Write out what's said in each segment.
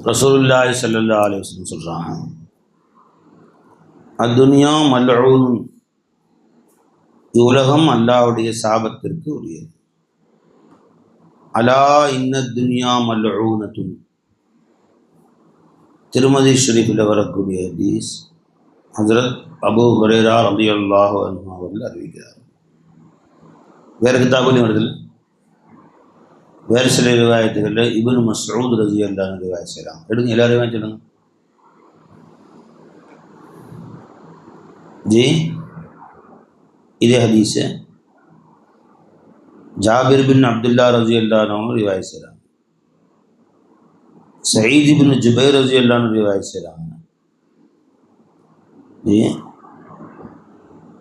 ரசூலுல்லாஹி ஸல்லல்லாஹு அலைஹி வஸல்லம் சொல்கிறாங்க, அத்துனியா மல்ஊன், இவ்வுலகம் அல்லாஹ்வுடைய சாபத்திற்கு உரியது. அலா இன்ன துன்யா மல்ஊனத்துன், திருமதி ஷரீஃபில் வரக்கூடிய ஹதீஸ். ஹஜ்ரத் அபூ ஹுரைரா ரலியல்லாஹு அன்ஹு அவர்கள் அறிவிக்கிறார். வேறு கிதாபுலையும் வருதில்லை, வேறு சில ரிவாயத்துகளில் இப்னு மஸ்ஊத் ரலியல்லாஹு அன்ஹு ரிவாயத் செய்கிறாங்க. எடுங்க, எல்லாரையும் சொல்லுங்க ஜி. இதே ஹதீஸை ஜாபிர் பின் அப்துல்லா ரலியல்லாஹு அன்ஹு ரிவாயத் செய்கிறாங்க. சயீத் பின் ஜுபைர் ரலியல்லாஹு அன்ஹு ரிவாயத் செய்கிறாங்க. ஜி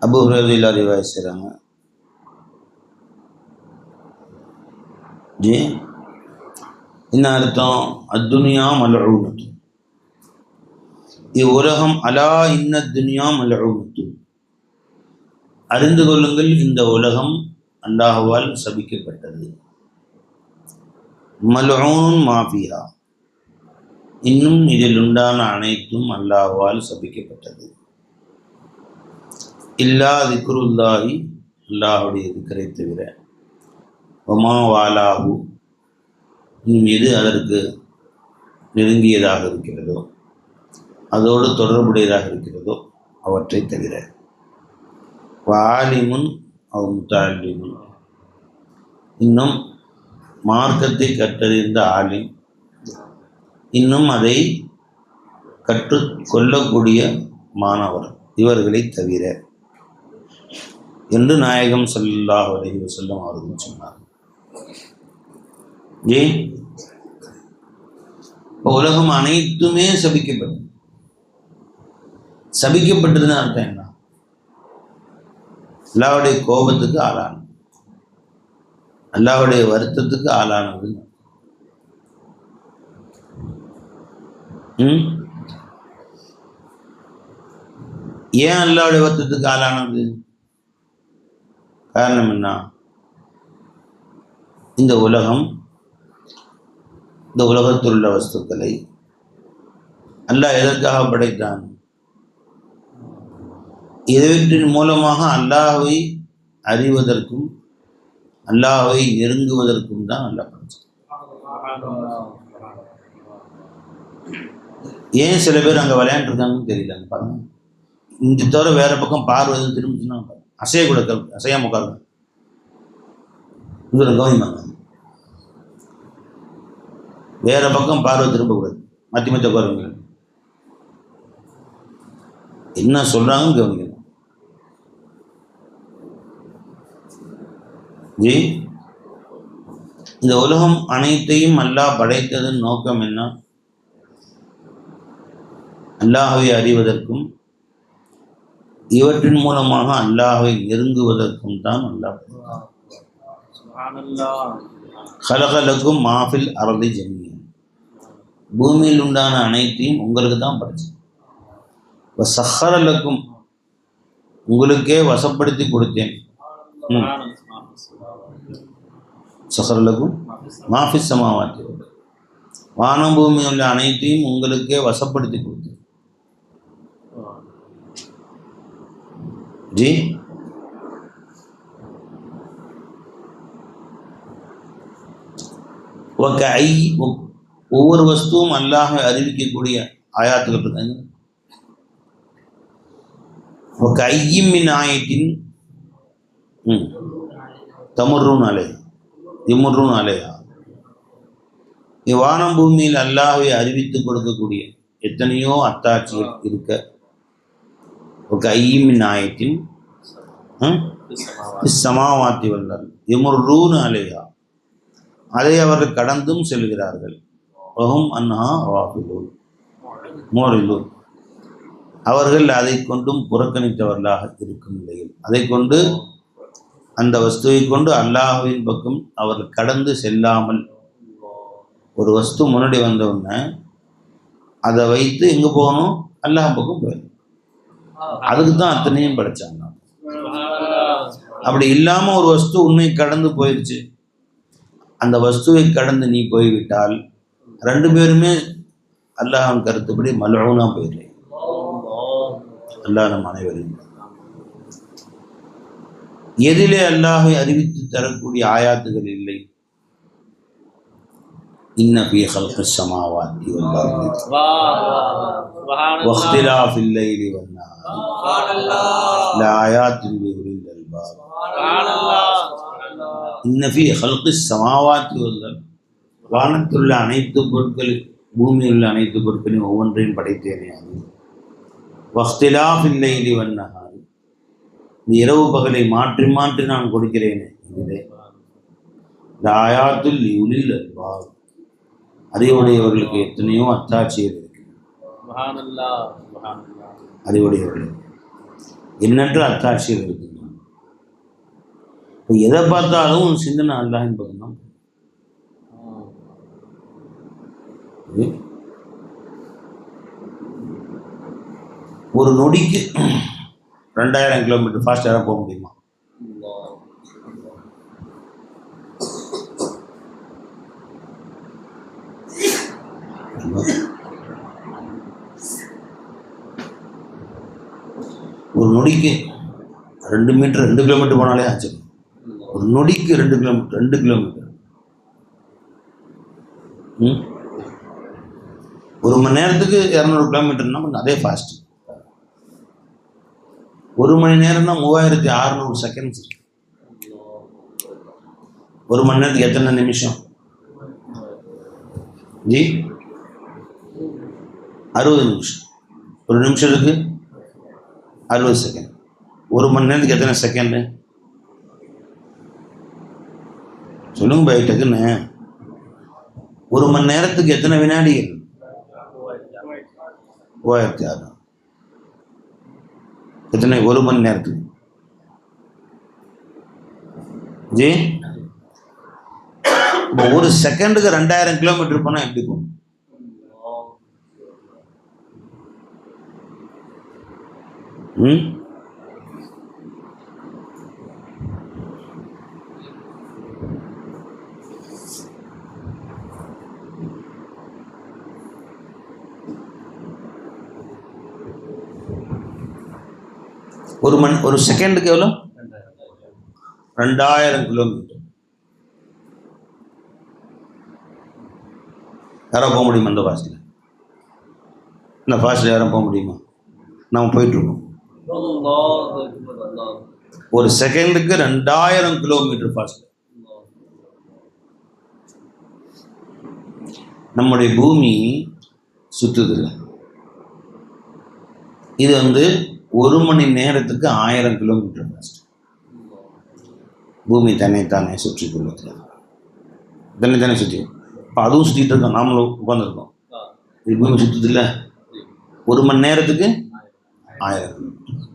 அபூ ஹுரைரா ரலியல்லாஹு அன்ஹு ரிவாயத் செய்கிறாங்க. ஜி என்ன அர்த்தம்? அத்துனியா மல்ஊனத்து, இவ்வுலகம். அலா இன்ன துன்யா மல்ஊனத்து, அறிந்து கொள்ளுங்கள், இந்த உலகம் அல்லாஹ்வால் சபிக்கப்பட்டது. மல்ஊன் மாஃபிஹா, இன்னும் இதில் உண்டான அனைத்தும் அல்லாஹ்வால் சபிக்கப்பட்டது. இல்லா திக்ருல்லாஹி, அல்லாஹுடைய திக்ரை தவிர. வமா வாலாஹு, இன்னும் எது அதற்கு நெருங்கியதாக இருக்கிறதோ, அதோடு தொடர்புடையதாக இருக்கிறதோ அவற்றை தவிர. வாலிமுன் அவ் முத்தஅல்லிமுன், இன்னும் மார்க்கத்தை கற்றறிந்த ஆலிம், இன்னும் அதை கற்றுக்கொள்ளக்கூடிய மாணவர், இவர்களை தவிர என்று நாயகம் ஸல்லல்லாஹு அலைஹி வஸல்லம் அவர்கள் சொன்னார். ஏன் உலகம் அனைத்துமே சபிக்கப்பட்டது. சபிக்கப்பட்டதுன்னு அர்த்தம் என்ன? அல்லாஹ்வுடைய கோபத்துக்கு ஆளானது, அல்லாஹ்வுடைய வருத்தத்துக்கு ஆளானது. ஏன் அல்லாஹ்வுடைய வருத்தத்துக்கு ஆளானது? காரணம் என்ன? இந்த உலகம், இந்த உலகத்தில் உள்ள வஸ்துக்களை அல்லாஹ் எதற்காக படைத்தான்? இவற்றின் மூலமாக அல்லாஹ்வை அறிவதற்கும் அல்லாஹ்வை நெருங்குவதற்கும் தான் அல்லாஹ் படைத்தான். ஏன் சில பேர் அங்கே விளையாண்டுருக்காங்கன்னு தெரியல. பாருங்க, இந்த தவிர வேற பக்கம் பார்வை திரும்பிச்சுன்னா அசையக்கூட, அசையாம உட்காருங்க, கவனிப்பாங்க. வேற பக்கம் பார்வை திரும்பக்கூடாது, மாற்றி மாற்றி உட்காருங்க. என்ன சொல்றாங்கன்னு கவனிக்கணும். ஜி இந்த உலகம் அனைத்தையும் அல்லாஹ் படைத்ததன் நோக்கம் என்ன? அல்லாஹ்வை அறிவதற்கும் இவற்றின் மூலமாக அல்லாஹ்வை நெருங்குவதற்கும் தான் அல்லாஹ். ஹலகலக்கும் மாஃபில் அர்தி ஜமீஅன், பூமியில் உண்டான அனைத்தையும் உங்களுக்கு தான் படைச்சேன். சஹரலக்கும், உங்களுக்கே வசப்படுத்தி கொடுத்தேன். சஹரலக்கும் மாஃபிஸ் சமாவாத்தி, வானம் பூமி உள்ள அனைத்தையும் உங்களுக்கே வசப்படுத்தி கொடுத்தேன். ஜி ஒவ்வொரு வஸ்துவும் அல்லாஹ் அறிவிக்கக்கூடிய ஆயாத்துகள் இருக்காங்க. ஐயிமின் ஆயத்தின் தமுர்ரூன் அலை இமுர்ரூன் அலையா, இவ்வானம் பூமியில் அல்லாஹ்வை அறிவித்து கொடுக்கக்கூடிய எத்தனையோ அத்தாட்சிகள் இருக்க. ஐயிமின் ஆயத்தின் சமாவாத்தி வல்லார் இமுர்ரூன் அலையா, அதை அவர்கள் கடந்தும் செல்கிறார்கள். அன்ஹா வாஃபிலூன் மோரிலூன், அவர்கள் அதை கொண்டும் புறக்கணித்தவர்களாக இருக்கும் நிலையில், அதை கொண்டு அந்த வஸ்துவை கொண்டு அல்லாஹ்வின் பக்கம் அவர்கள் கடந்து செல்லாமல், ஒரு வஸ்து முன்னாடி வந்தவுடனே அதை வைத்து எங்கே போகணும்? அல்லாஹ் பக்கம் போயிடும். அதுக்கு தான் அத்தனையும் படைச்சாங்க. அப்படி இல்லாமல் ஒரு வஸ்து உன்னை கடந்து போயிடுச்சு, அந்த வஸ்துவை கடந்து நீ போய்விட்டால் ரெண்டு பேருமே அல்லாஹ்வின் கருத்துப்படி மல்ஊனா போயிடுறேன். அல்லாஹ் நம் அனைவரையும் எதிலே அல்லாஹை அறிவித்து தரக்கூடிய ஆயாத்துகள் இல்லை? இன்ன ஃபீ ஹல்கிஸ் ஸமாவாத்தி வல் அர்தி வக்திலாஃபில் லைலி வன் நஹார் லஆயாத்தின் லிஉலில் அல்பாப். இன்ன ஃபீ ஹல்கிஸ் ஸமாவாத்தி வல் அர்தி, வானத்துள்ள அனைத்து பொருட்கள், பூமியில் உள்ள அனைத்து பொருட்களையும் ஒவ்வொன்றையும் படைத்தேனே அது. வக்திலாஃபில் லைலி வன் நஹார், இந்த இரவு பகலை மாற்றி மாற்றி நான் கொடுக்கிறேனே இதிலே லஆயாத்துல் லிஉலில் அல்பாப், அறிவுடையவர்களுக்கு எத்தனையோ அத்தாட்சிகள் இருக்கு. அறிவுடையவர்களுக்கு எண்ணற்ற அத்தாட்சிகள் இருக்கு. இப்போ எதை பார்த்தாலும் சிந்தனை அல்லாஹ்வின் பக்கம் தான். ஒரு நொடிக்கு 2000 கிலோமீட்டர் ஃபாஸ்டாக போக முடியுமா? ஒரு நொடிக்கு 2 மீட்டர் 2 கிலோமீட்டர் போனாலே ஆச்சு. ஒரு நொடிக்கு 2 கிலோமீட்டர். ஒரு மணி நேரத்துக்கு 200 கிலோமீட்டர்னா அதே ஃபாஸ்ட். ஒரு மணி நேரம்னா 3600 செகண்ட்ஸ். ஒரு மணி நேரத்துக்கு எத்தனை நிமிஷம் ஜி? 60 நிமிஷம். ஒரு நிமிஷத்துக்கு 60 செகண்ட். ஒரு மணி நேரத்துக்கு எத்தனை செகண்டு சொல்லுங்க பைட்டக்குன்னு? ஒரு மணி நேரத்துக்கு எத்தனை வினாடிகள்? 3600. எத்தனை ஒரு மணி நேரத்துக்கு ஜி? ஒரு செகண்டுக்கு 2000 கிலோமீட்டர் போனால் எப்படி போகும்? ஒரு செகண்டுக்கு எவ்வளோ? 2000 கிலோமீட்டர். யாரும் போக முடியுமா இந்த ஃபாஸ்ட்டில்? இந்த ஃபாஸ்ட்டில் யாரும் போக முடியுமா? நம்ம போயிட்டுருக்கோம். ஒரு செகண்டுக்கு 2000 கிலோமீட்டர் ஃபாஸ்ட். நம்முடைய பூமி சுற்றுதில்லை. இது ஒரு மணி நேரத்துக்கு 1000 கிலோமீட்டர் ஃபாஸ்ட். பூமி தன்னைத்தானே சுற்றி கொள்ளுது. தன்னைத்தானே சுற்றி. இப்போ அதுவும் சுற்றிட்டு இருக்கோம், நாமளும் உட்காந்துருக்கோம். இது பூமி சுற்றுதில்லை. ஒரு மணி நேரத்துக்கு 1000 கிலோமீட்டர்.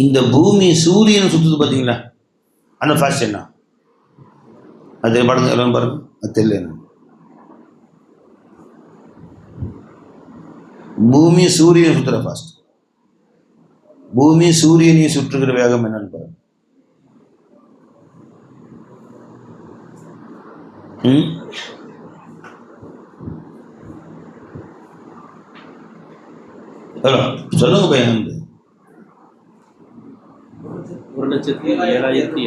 இந்த பூமி சூரியன் சுற்றுது பார்த்தீங்களா? அந்த ஃபாஸ்ட் என்ன? அது பாருங்க, எல்லாம் பாருங்க, அது தெரியல. என்ன பூமி சூரியன் சுற்றுற ஃபாஸ்ட். பூமி சூரியனை சுற்றுகிற வேகம் என்னன்னு பாருங்க. சொல்லுங்க பையன். 1,07,280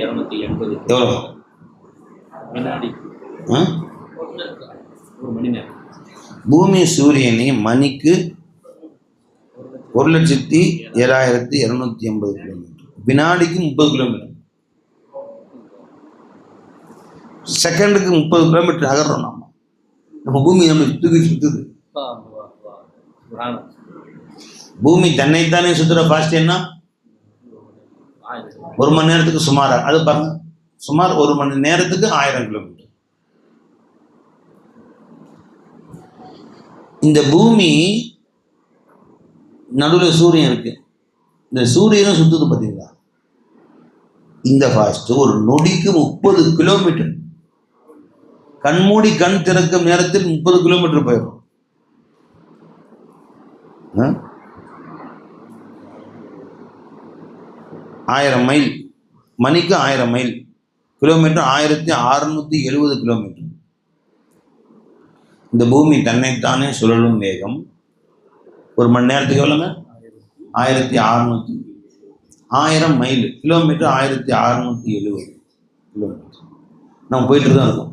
எவ்வளோ வினாடி? ஒரு மணி நேரம். பூமி சூரியனை மணிக்கு 1,07,280 கிலோமீட்டர், வினாடிக்கு 30 கிலோமீட்டர், செகண்டுக்கு 30 கிலோமீட்டர் நகர்றோம். நம்ம பூமி நம்ம சுத்துது. பூமி தன்னைத்தானே சுற்றுற ஃபாஸ்ட் என்ன? ஒரு மணி நேரத்துக்கு சுமார், அது பாருங்க, சுமார் ஒரு மணி நேரத்துக்கு 1000 கிலோமீட்டர். இந்த பூமி நடுவில் சூரியன் இருக்கு. இந்த சூரியனும் சுத்துது பார்த்தீங்களா? இந்த ஃபாஸ்ட் ஒரு நொடிக்கு 30 கிலோமீட்டர். கண்மூடி கண் திறக்கும் நேரத்தில் 30 கிலோமீட்டர் போயிடும். 1000 மைல், மணிக்கு 1000 மைல், கிலோமீட்டர் 1670 கிலோமீட்டர். இந்த பூமி தன்னைத்தானே சுழலும் வேகம் ஒரு மணி நேரத்துக்கு எவ்வளோங்க? 1600 1000 மைல் கிலோமீட்டர் 1670 கிலோமீட்டர் நம்ம போயிட்டு தான் இருக்கோம்.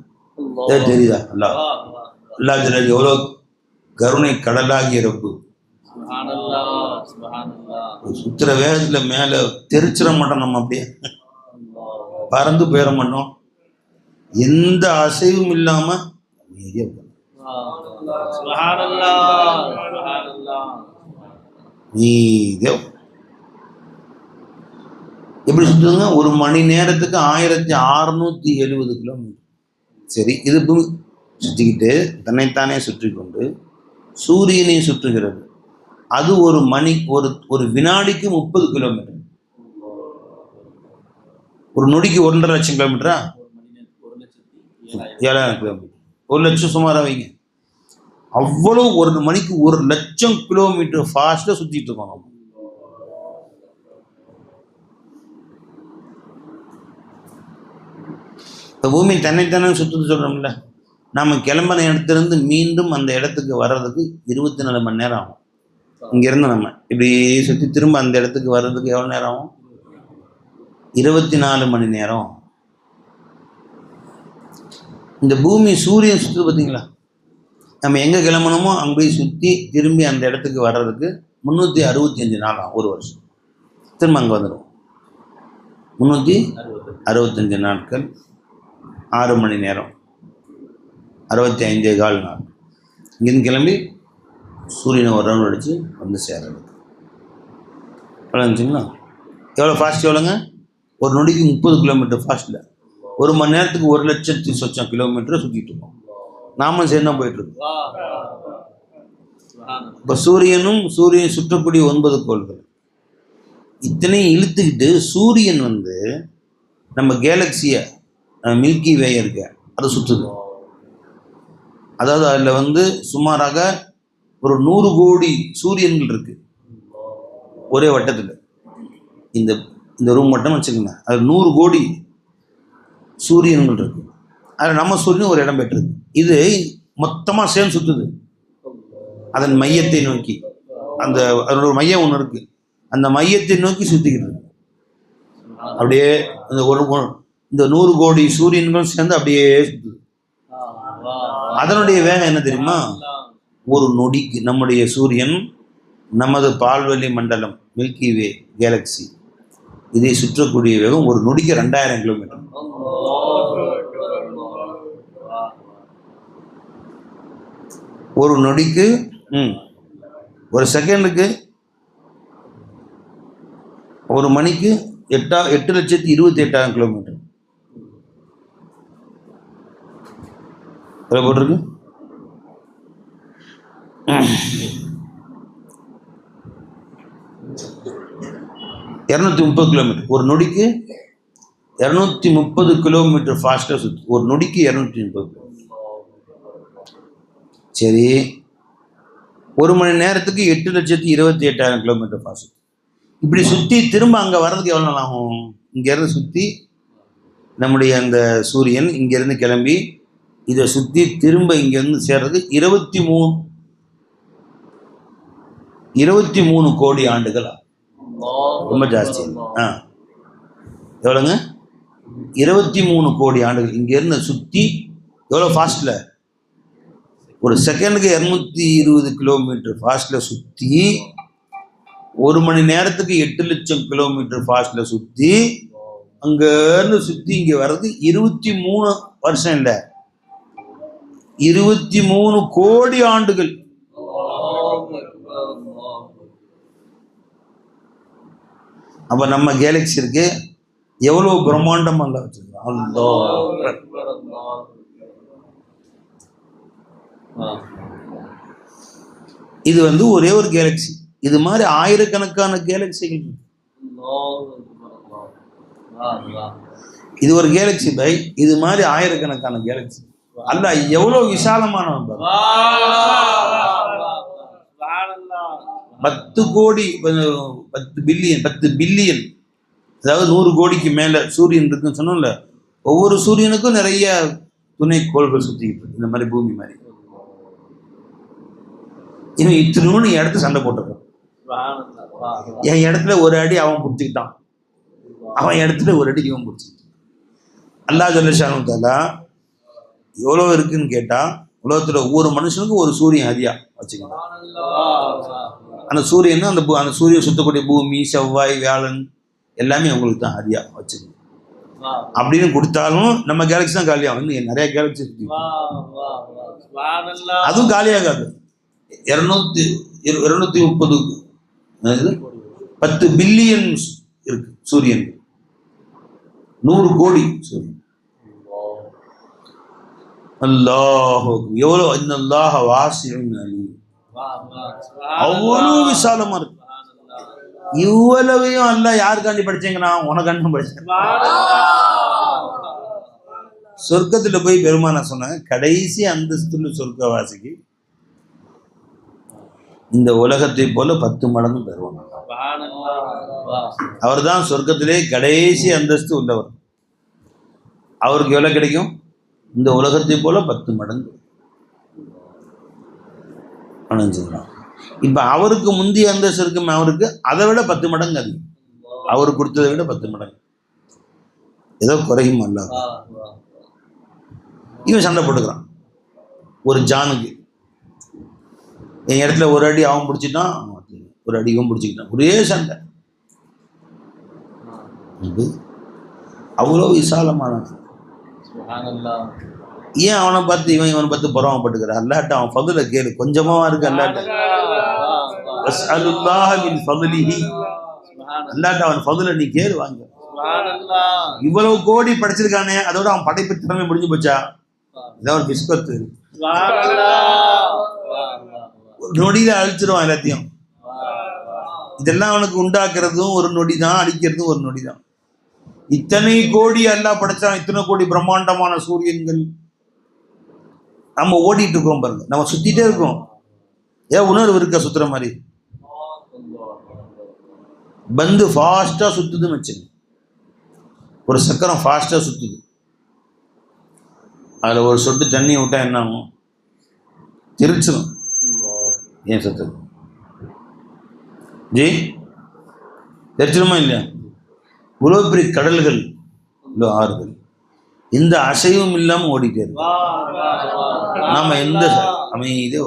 ஏதாவது தெரியுதா? அல்லா ஜலால் எவ்வளோ கருணை கடலாகிய ரப்பு. சுத்துற வேகத்தில் மேலே தெரிச்சிட மாட்டோம், நம்ம அப்படியே பறந்து போயிட மாட்டோம். எந்த அசைவும் இல்லாம எப்படி சுத்துங்க? ஒரு மணி நேரத்துக்கு 1670 கிலோமீட்டர். சரி, இது சுற்றிக்கிட்டு தன்னைத்தானே சுற்றி கொண்டு சூரியனை சுற்றுகிறது. அது ஒரு மணி ஒரு வினாடிக்கு 30 கிலோமீட்டர். ஒரு நொடிக்கு 1.5 லட்சம் கிலோமீட்டரா? 7,000 கிலோமீட்டர். 1 லட்சம் சுமாராக வைங்க. அவ்வளோ ஒரு மணிக்கு 1 லட்சம் கிலோமீட்டர் ஃபாஸ்ட்டாக சுற்றிட்டு இருக்கோம். இப்போ பூமி தன்னைத்தானே சுற்றுன்னு சொல்கிறோம்ல, நம்ம கிளம்பின இடத்துலேருந்து மீண்டும் அந்த இடத்துக்கு வர்றதுக்கு 24 மணி நேரம் ஆகும். இங்கேருந்து நம்ம இப்படி சுற்றி திரும்ப அந்த இடத்துக்கு வர்றதுக்கு எவ்வளோ நேரம் ஆகும்? 24 மணி நேரம். இந்த பூமி சூரியன் சுற்றுது பார்த்தீங்களா? நம்ம எங்கே கிளம்பணுமோ அங்கே போய் சுற்றி திரும்பி அந்த இடத்துக்கு வர்றதுக்கு 365 நாள் ஆகும், ஒரு வருஷம். திரும்ப அங்கே வந்துடும். 365 நாட்கள், 6 மணி நேரம், 65.25 நாள். இங்கேருந்து கிளம்பி சூரியனை ஒரு ரவுண்ட் அடித்து வந்து சேர்றது. எவ்வளோ இருந்துச்சுங்களா? எவ்வளோ ஃபாஸ்ட்? எவ்வளோங்க? ஒரு நொடிக்கு 30 கிலோமீட்டர் ஃபாஸ்ட்டில் ஒரு மணி நேரத்துக்கு 1,00,000 கிலோமீட்டரை சுற்றிட்டு இருக்கோம். நாம சேர்ந்து தான் போயிட்டுருக்கோம். இப்போ சூரியன் சுற்றக்கூடிய 9 கோள்கள் இத்தனையும் இழுத்துக்கிட்டு சூரியன் நம்ம கேலக்சியை மில்கி வே இருக்க அதை சுற்றுது. அதாவது அதில் சுமாராக ஒரு 100 கோடி சூரியன்கள் இருக்கு ஒரே வட்டத்தில். இந்த ரூம் மட்டும் வச்சுக்கோங்க, அது 100 கோடி சூரியன்கள் இருக்கு. அதில் நம்ம சூரியன் ஒரு இடம் பெற்றிருக்கு. இது மொத்தமாக சேர்ந்து சுற்றுது அதன் மையத்தை நோக்கி. அதோட ஒரு மையம் ஒன்று இருக்கு, அந்த மையத்தை நோக்கி சுற்றிக்கிட்டு இருக்கு. அப்படியே இந்த 100 கோடி சூரியன்கள் சேர்ந்து அப்படியே சுற்றுது. அதனுடைய வேகம் என்ன தெரியுமா? ஒரு நொடிக்கு நம்முடைய சூரியன், நமது பால்வெளி மண்டலம் மில்கி வே கேலக்சி, இதை சுற்றக்கூடிய வேகம் ஒரு நொடிக்கு 2000 கிலோமீட்டர். ஒரு நொடிக்கு ஒரு செகண்டுக்கு ஒரு மணிக்கு 8,28,000 கிலோமீட்டர் போட்டிருக்கு. 230 கிலோமீட்டர் ஒரு நொடிக்கு, 230 கிலோமீட்டர் ஃபாஸ்ட்டாக சுற்று. ஒரு நொடிக்கு 230 கிலோமீட்டர். சரி, ஒரு மணி நேரத்துக்கு 8,28,000 கிலோமீட்டர் ஃபாஸ்ட். இப்படி சுற்றி திரும்ப அங்கே வர்றதுக்கு எவ்வளோ நாள் ஆகும்? இங்கேருந்து சுற்றி நம்முடைய அந்த சூரியன் இங்கேருந்து கிளம்பி இதை சுற்றி திரும்ப இங்கேருந்து சேர்றதுக்கு 23 கோடி ஆண்டுகள் ஆகும். ரொம்ப ஜாஸ்தி. எவ்வளோங்க? 23 கோடி ஆண்டுகள். இங்கேருந்து சுற்றி எவ்வளோ ஃபாஸ்ட்டில்? ஒரு செகண்டுக்கு 220 கிலோமீட்டர் ஃபாஸ்ட்டில் சுற்றி, ஒரு மணி நேரத்துக்கு 8 லட்சம் கிலோமீட்டர் ஃபாஸ்ட்டில் சுற்றி, அங்கேருந்து சுற்றி இங்கே வர்றது 23 வருஷம் இல்லை, 23 கோடி ஆண்டுகள். அப்ப நம்ம கேலக்சி இருக்கு எவ்வளவு பிரம்மாண்டமா வச்சிருக்கோம். இது ஒரே ஒரு கேலக்சி. இது மாதிரி ஆயிரக்கணக்கான கேலக்சிகள். இது ஒரு கேலக்சி பை, இது மாதிரி ஆயிரக்கணக்கான கேலக்சி. அல்ல எவ்வளவு விசாலமானவன். 10 கோடி 10 பில்லியன், அதாவது 100 கோடிக்கு மேல சூரியன் இருக்குன்னு சொன்னோம்ல. ஒவ்வொரு சூரியனுக்கும் நிறைய துணை கோள்கள் சுத்திக்கிட்டு இருக்கு, இந்த மாதிரி பூமி மாதிரி. இவன் இத்தினூன்னு என் இடத்துல சண்டை போட்டுருக்கான். என் இடத்துல ஒரு அடி அவன் பிடிச்சிக்கிட்டான், அவன் இடத்துல ஒரு அடி இவன் பிடிச்சிக்கிட்டான். அல்லாஹ் ஜல்லஷானு தஆலா எவ்வளோ இருக்குன்னு கேட்டால், உலகத்தில் ஒவ்வொரு மனுஷனுக்கும் ஒரு சூரியன் ஹதியா வச்சுக்கணும். அந்த சூரியன் அந்த சூரியன் சுத்தக்கூடிய பூமி, செவ்வாய், வியாழன் எல்லாமே உங்களுக்கு தான் ஹதியா வச்சுக்கணும். அப்படின்னு கொடுத்தாலும் நம்ம கேலக்ஸி தான் காலியாகும். இன்னும் நிறைய கேலக்ஸி இருக்கு, அதுவும் காலியாகாது. 230 10 பில்லியன் இருக்கு சூரியன், 100 கோடி சூரியன். அல்லாஹ் எவ்வளோ, இன்னல்லாஹ வாசிஉன் அலீம், அவ்வளோ விசாலமா இருக்கு. இவ்வளவையும் அல்லாஹ் யாருக்காண்டி படிச்சீங்கன்னா உனக்காண்டி படிச்சேன். சொர்க்கத்துல போய் பெருமானா சொன்னாங்க, கடைசி அந்தஸ்துள்ள சொர்க்கவாசிக்கு இந்த உலகத்தை போல 10 மடங்கு தருவாங்க. அவர் தான் சொர்க்கத்திலே கடைசி அந்தஸ்து உள்ளவர். அவருக்கு எவ்வளவு கிடைக்கும்? இந்த உலகத்தை போல 10 மடங்கு. இப்ப அவருக்கு முந்தைய அந்தஸ்து இருக்கும், அவருக்கு அதை விட 10 மடங்கு அதிகம். அவருக்கு கொடுத்ததை விட 10 மடங்கு. ஏதோ குறையும் அல்ல. இவன் சண்டை போட்டுக்கிறான் ஒரு ஜானுக்கு. என் இடத்துல ஒரு அடி அவன் பிடிச்சிட்டான், ஒரு அடி இவன் பிடிச்சிக்கிட்டான், ஒரே சண்டை. அவ்வளோ விசாலமான. ஏன் அவனை பார்த்து இவனை பார்த்து பொறாமப்பட்டுக்கிறான்? அல்லாட்ட அவன் ஃபதுல கேளு, கொஞ்சமா இருக்கு அல்லாட்ட. அல்லாட்ட அவன் ஃபதுல நீ கேளு, வாங்க. இவ்வளவு கோடி படைச்சிருக்கானே, அதோட அவன் படைப்பு திறமை முடிஞ்சு போச்சா? இதான் ஒரு பிஸ்கத்து. நொடியில அழிச்சிருவான் எல்லாத்தையும். இதெல்லாம் அவனுக்கு உண்டாக்குறதும் ஒரு நொடி தான், அழிக்கிறதும் ஒரு நொடி தான். இத்தனை கோடி அல்லாஹ் படைச்சான், இத்தனை கோடி பிரம்மாண்டமான சூரியன்கள். நம்ம ஓடிட்டு இருக்கோம் பாருங்க, நம்ம சுத்திட்டே இருக்கோம். ஏன் உணர்வு இருக்க சுத்துற மாதிரி? பந்து ஃபாஸ்டா சுத்துதுன்னு வச்சுங்க, ஒரு சக்கரம் ஃபாஸ்டா சுத்துது, அதுல ஒரு சொட்டு தண்ணி விட்டா என்ன ஆகும்? தெரிச்சிடும். ஏன் சத்து ஜி தெரிச்சிடுமா இல்லையா? இவ்வளவு பெரிய கடல்கள், இவ்வளோ ஆறுகள், எந்த அசைவும் இல்லாம ஓடிட்டே இருக்கு. நாம எந்த அமைதியே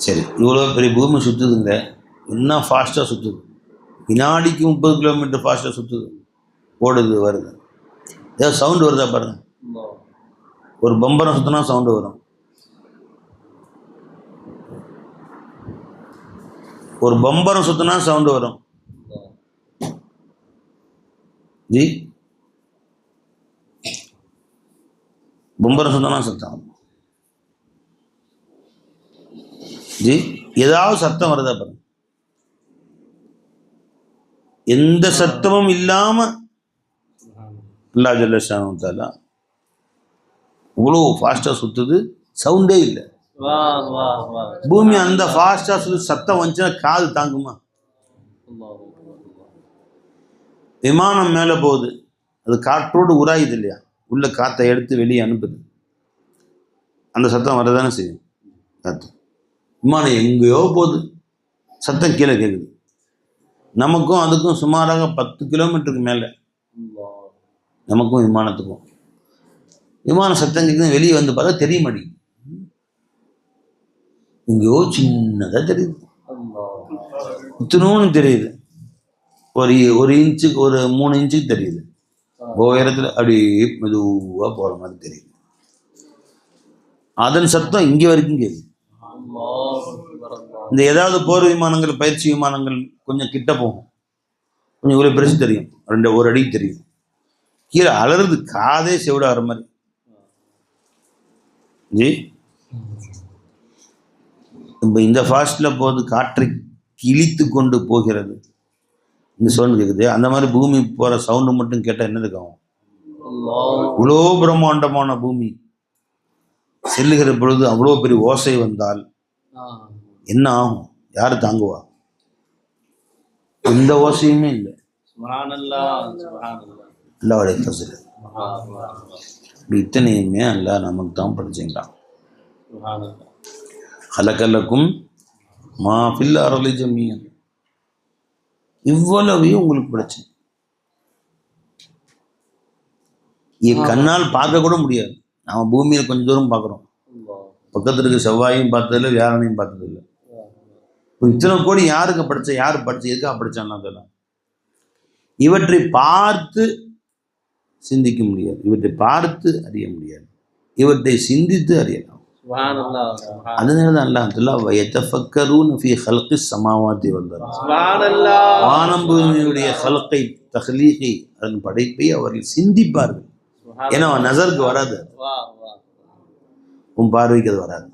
சரி. இவ்வளோ பெரிய பூமி சுத்துதுங்க, என்ன ஃபாஸ்டா சுத்துது, வினாடிக்கு 30 கிலோமீட்டர் ஃபாஸ்டா சுத்துது, ஓடுது, வருது. ஏதாவது சவுண்டு வருதா பாருங்க. ஒரு பம்பரம் சுத்தினா சவுண்டு வரும், ஒரு பம்பரம் சுத்தினா சவுண்டு வரும். ஜி பம்பரம் சுத்தினா சத்தம். ஜி ஏதாவது சத்தம் வருதா பாருங்க. எந்த சத்தமும் இல்லாம அல்லாஹ் ஜல்லஷானு தஆலா இவ்வளோ ஃபாஸ்டா சுத்துது, சவுண்டே இல்லை. பூமி அந்த ஃபாஸ்டா சுத்து, சத்தம் வந்துச்சுன்னா காது தாங்குமா? விமானம் மேலே போகுது, அது காற்றோடு உராயுது இல்லையா, உள்ள காற்றை எடுத்து வெளியே அனுப்புது, அந்த சத்தம் வரதானே செய்யும். காற்று விமானம் எங்கேயோ போகுது, சத்தம் கீழே கேட்குது. நமக்கும் அதுக்கும் சுமாராக 10 கிலோமீட்டருக்கு மேலே, நமக்கும் விமானத்துக்கும். விமான சத்தம் கேட்குது, வெளியே வந்து பார்த்தா தெரிய மாட்டேங்குது, எங்கேயோ சின்னதாக தெரியுது, இத்தனோன்னு தெரியுது. ஒரு இன்ச்சுக்கு, ஒரு 3 இன்ச்சுக்கு தெரியுது. உயரத்தில் அப்படியே மெதுவாக போகிற மாதிரி தெரியுது. அதன் சத்தம் இங்கே வரைக்கும் கேட்குது. இந்த ஏதாவது போர் விமானங்கள், பயிற்சி விமானங்கள் கொஞ்சம் கிட்ட போகும், கொஞ்சம் இவ்வளோ பெருசு தெரியும், ஒரு அடி தெரியும், கீழே அலறுது, காதே செவிட வர மாதிரி. ஜி இப்போ இந்த ஃபாஸ்ட்டில் போது காற்றை கிழித்து கொண்டு போகிறது, இந்த சவுண்டு கேட்குது. அந்த மாதிரி பூமி போகிற சவுண்டு மட்டும் கேட்டால் என்னதுக்கு ஆகும்? இவ்வளோ பிரம்மாண்டமான பூமி செல்லுகிற பொழுது அவ்வளோ பெரிய ஓசை வந்தால் என்ன ஆகும்? யார் தாங்குவா? எந்த ஓசையுமே இல்லை. சுப்ஹானல்லாஹ் சுப்ஹானல்லாஹ். அல்லாஹ்வுடைய ஃபஸ்ல். சுப்ஹானல்லாஹ் இத்தனையுமே அல்லாஹ் நமக்கு தான் படிச்சுக்கிறான். சுப்ஹானல்லாஹ். ஹலகலக்கும் மா ஃபில் அர்லி ஜமீஅன். இவ்வளவையும் உங்களுக்கு பிரச்சனை. கண்ணால் பார்க்க கூட முடியாது. நம்ம பூமியில் கொஞ்சம் தூரம் பார்க்குறோம். பக்கத்தில் இருக்க செவ்வாயும் பார்த்ததில்ல, வியாழனையும் பார்த்ததில்ல. இப்போ இத்தனை கோடி யாருக்கு படிச்ச, யார் படிச்ச, எதுக்காக படிச்சான்னா அதெல்லாம் இவற்றை பார்த்து சிந்திக்க முடியாது, இவற்றை பார்த்து அறிய முடியாது, இவற்றை சிந்தித்து அறியலாம். அதனால தான் அல்லாஹ் வயதஃபக்கரூன ஃபீ ஹல்கிஸ் ஸமாவாத்தி வல் அர்த். சுப்ஹானல்லாஹ். வானம் பூமியுடைய ஹல்கை, தஹ்லீகை, அதன் படைப்பை அவர்கள் சிந்திப்பார்கள். ஏன்னா நஸருக்கு வராது, உன் பார்வைக்கு அது வராது.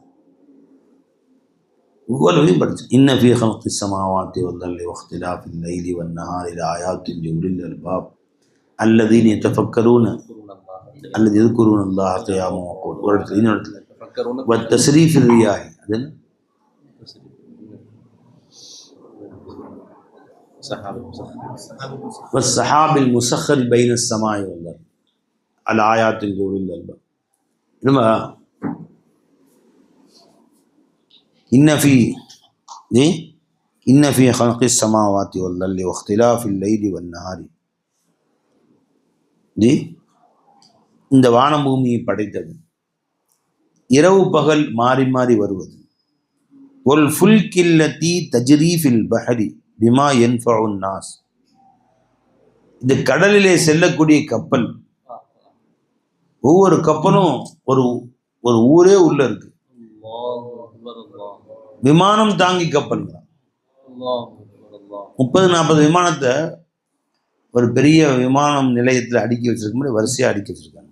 இவ்வளவையும் படிச்சு இன்ன ஃபீ ஹல்கிஸ் ஸமாவாத்தி வல் அர்தி வக்திலாஃபில் லைலி வன் நஹாரி லஆயாத்தின் லிஉலில் அல்பாப் அல்லதீன யதஃபக்கரூன அல்லது யذ்குரூன அல்லாஹ கியாமன் வகூத். ஒரு இடத்துல இன்னொரு இடத்துல والتسريف الرياح هذا والسحاب المسخر بين السماء والارض الآيات لأولي الألباب. لما إن في خلق السماوات والأرض واختلاف الليل والنهار. இந்த வானம் பூமியை படைத்தது, இரவு பகல் மாறி மாறி வருவது. ஒல் ஃபுல்கில்லதி தஜ்ரீஃபில் பஹரி பிமா யன்ஃபஉன் நாஸ். இந்த கடலிலே செல்லக்கூடிய கப்பல், ஒவ்வொரு கப்பலும் ஒரு ஒரு ஊரே உள்ள இருக்கு. விமானம் தாங்கி கப்பல் 30-40 விமானத்தை ஒரு பெரிய விமானம் நிலையத்தில் அடுக்கி வச்சிருக்க மாதிரி வரிசையாக அடுக்கி வச்சிருக்காங்க.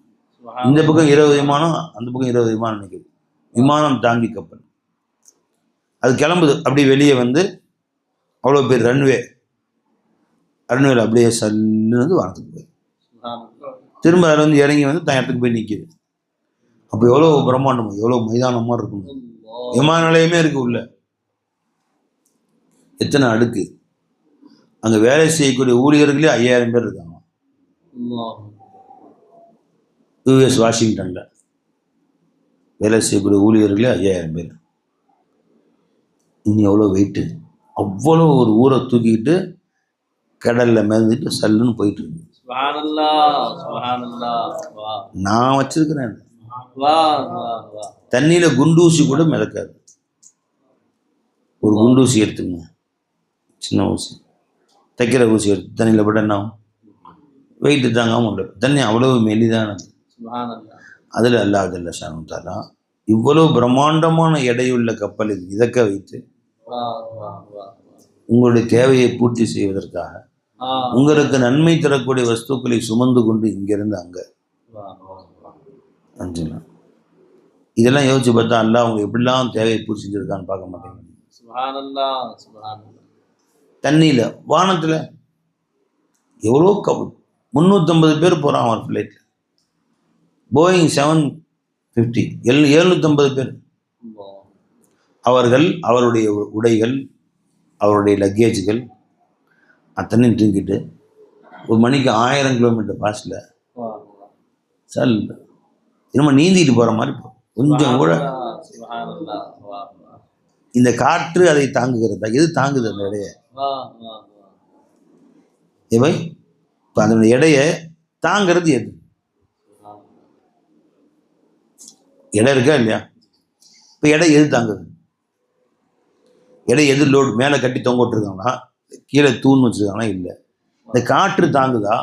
இந்த பக்கம் 20 விமானம், அந்த பக்கம் 20 விமானம் நிற்குது. விமானம் தாங்கி கப்பல் அது கிளம்புது. அப்படி வெளியே வந்து அவ்வளோ பேர் ரன்வேல அப்படியே சல்லுன்னு வந்து வானத்துக்கு போய் திரும்ப அதில் வந்து இறங்கி வந்து தன் இடத்துக்கு போய் நிற்கிது. அப்போ எவ்வளோ பிரம்மாண்டமோ, எவ்வளோ மைதானமாக இருக்கும். விமான நிலையமே இருக்கு உள்ள. எத்தனை அடுக்கு. அங்கே வேலை செய்யக்கூடிய ஊழியர்களே 5000 பேர் இருக்காங்க. யூஎஸ் வாஷிங்டனில் வேலை செய்யக்கூடிய ஊழியர்களே 5000 பேர். இன்னும் எவ்வளோ வெயிட்டு. அவ்வளோ ஒரு ஊரை தூக்கிக்கிட்டு கடலில் மிதந்துட்டு சல்லுன்னு போயிட்டு இருக்கு. நான் வச்சிருக்கிறேன். தண்ணியில் குண்டூசி கூட மிதக்காது. ஒரு குண்டூசி எடுத்துங்க, சின்ன ஊசி, தைக்கிற ஊசி எடுத்து தண்ணியில் போட்டால் என்ன ஆகும்? வெயிட்டு தாங்காமல் உள்ள தண்ணி அவ்வளவு மெலிதானது. அதில் அல்லாஹ் ஜல்ல ஷானு தஆலா இவ்வளவு பிரம்மாண்டமான எடையுள்ள கப்பலில் மிதக்க வைத்து உங்களுடைய தேவையை பூர்த்தி செய்வதற்காக உங்களுக்கு நன்மை தரக்கூடிய வஸ்துக்களை சுமந்து கொண்டு இங்கிருந்து அங்கே அஞ்சுனா. இதெல்லாம் யோசிச்சு பார்த்தா அல்லாஹ் அவங்க எப்படிலாம் தேவையை பூர்த்தி செஞ்சிருக்கான்னு பார்க்க மாட்டேங்க. தண்ணியில் வானத்தில் எவ்வளோ 350 பேர் போகிறான் ஒரு ஃப்ளைட்டில். போயிங் 750 750 பேர். அவர்கள் அவருடைய உடைகள், அவருடைய லக்கேஜுகள் அத்தனையும் தூக்கிட்டு ஒரு மணிக்கு 1000 கிலோமீட்டர் பாஸ்டில் சார் இன்னும் நீந்திட்டு போகிற மாதிரி கொஞ்சம் கூட. இந்த காற்று அதை தாங்குகிறதா? எது தாங்குது அந்த இடையை? இவை இப்போ அதனுடைய எடையை தாங்கிறது எது? எடை இருக்கா இல்லையா? இப்போ எடை எது தாங்குது? எடை எது லோடு? மேலே கட்டி தொங்க விட்டுருக்காங்களா, கீழே தூண் வச்சுருக்காங்களா? இல்லை. இந்த காற்று தாங்குதா?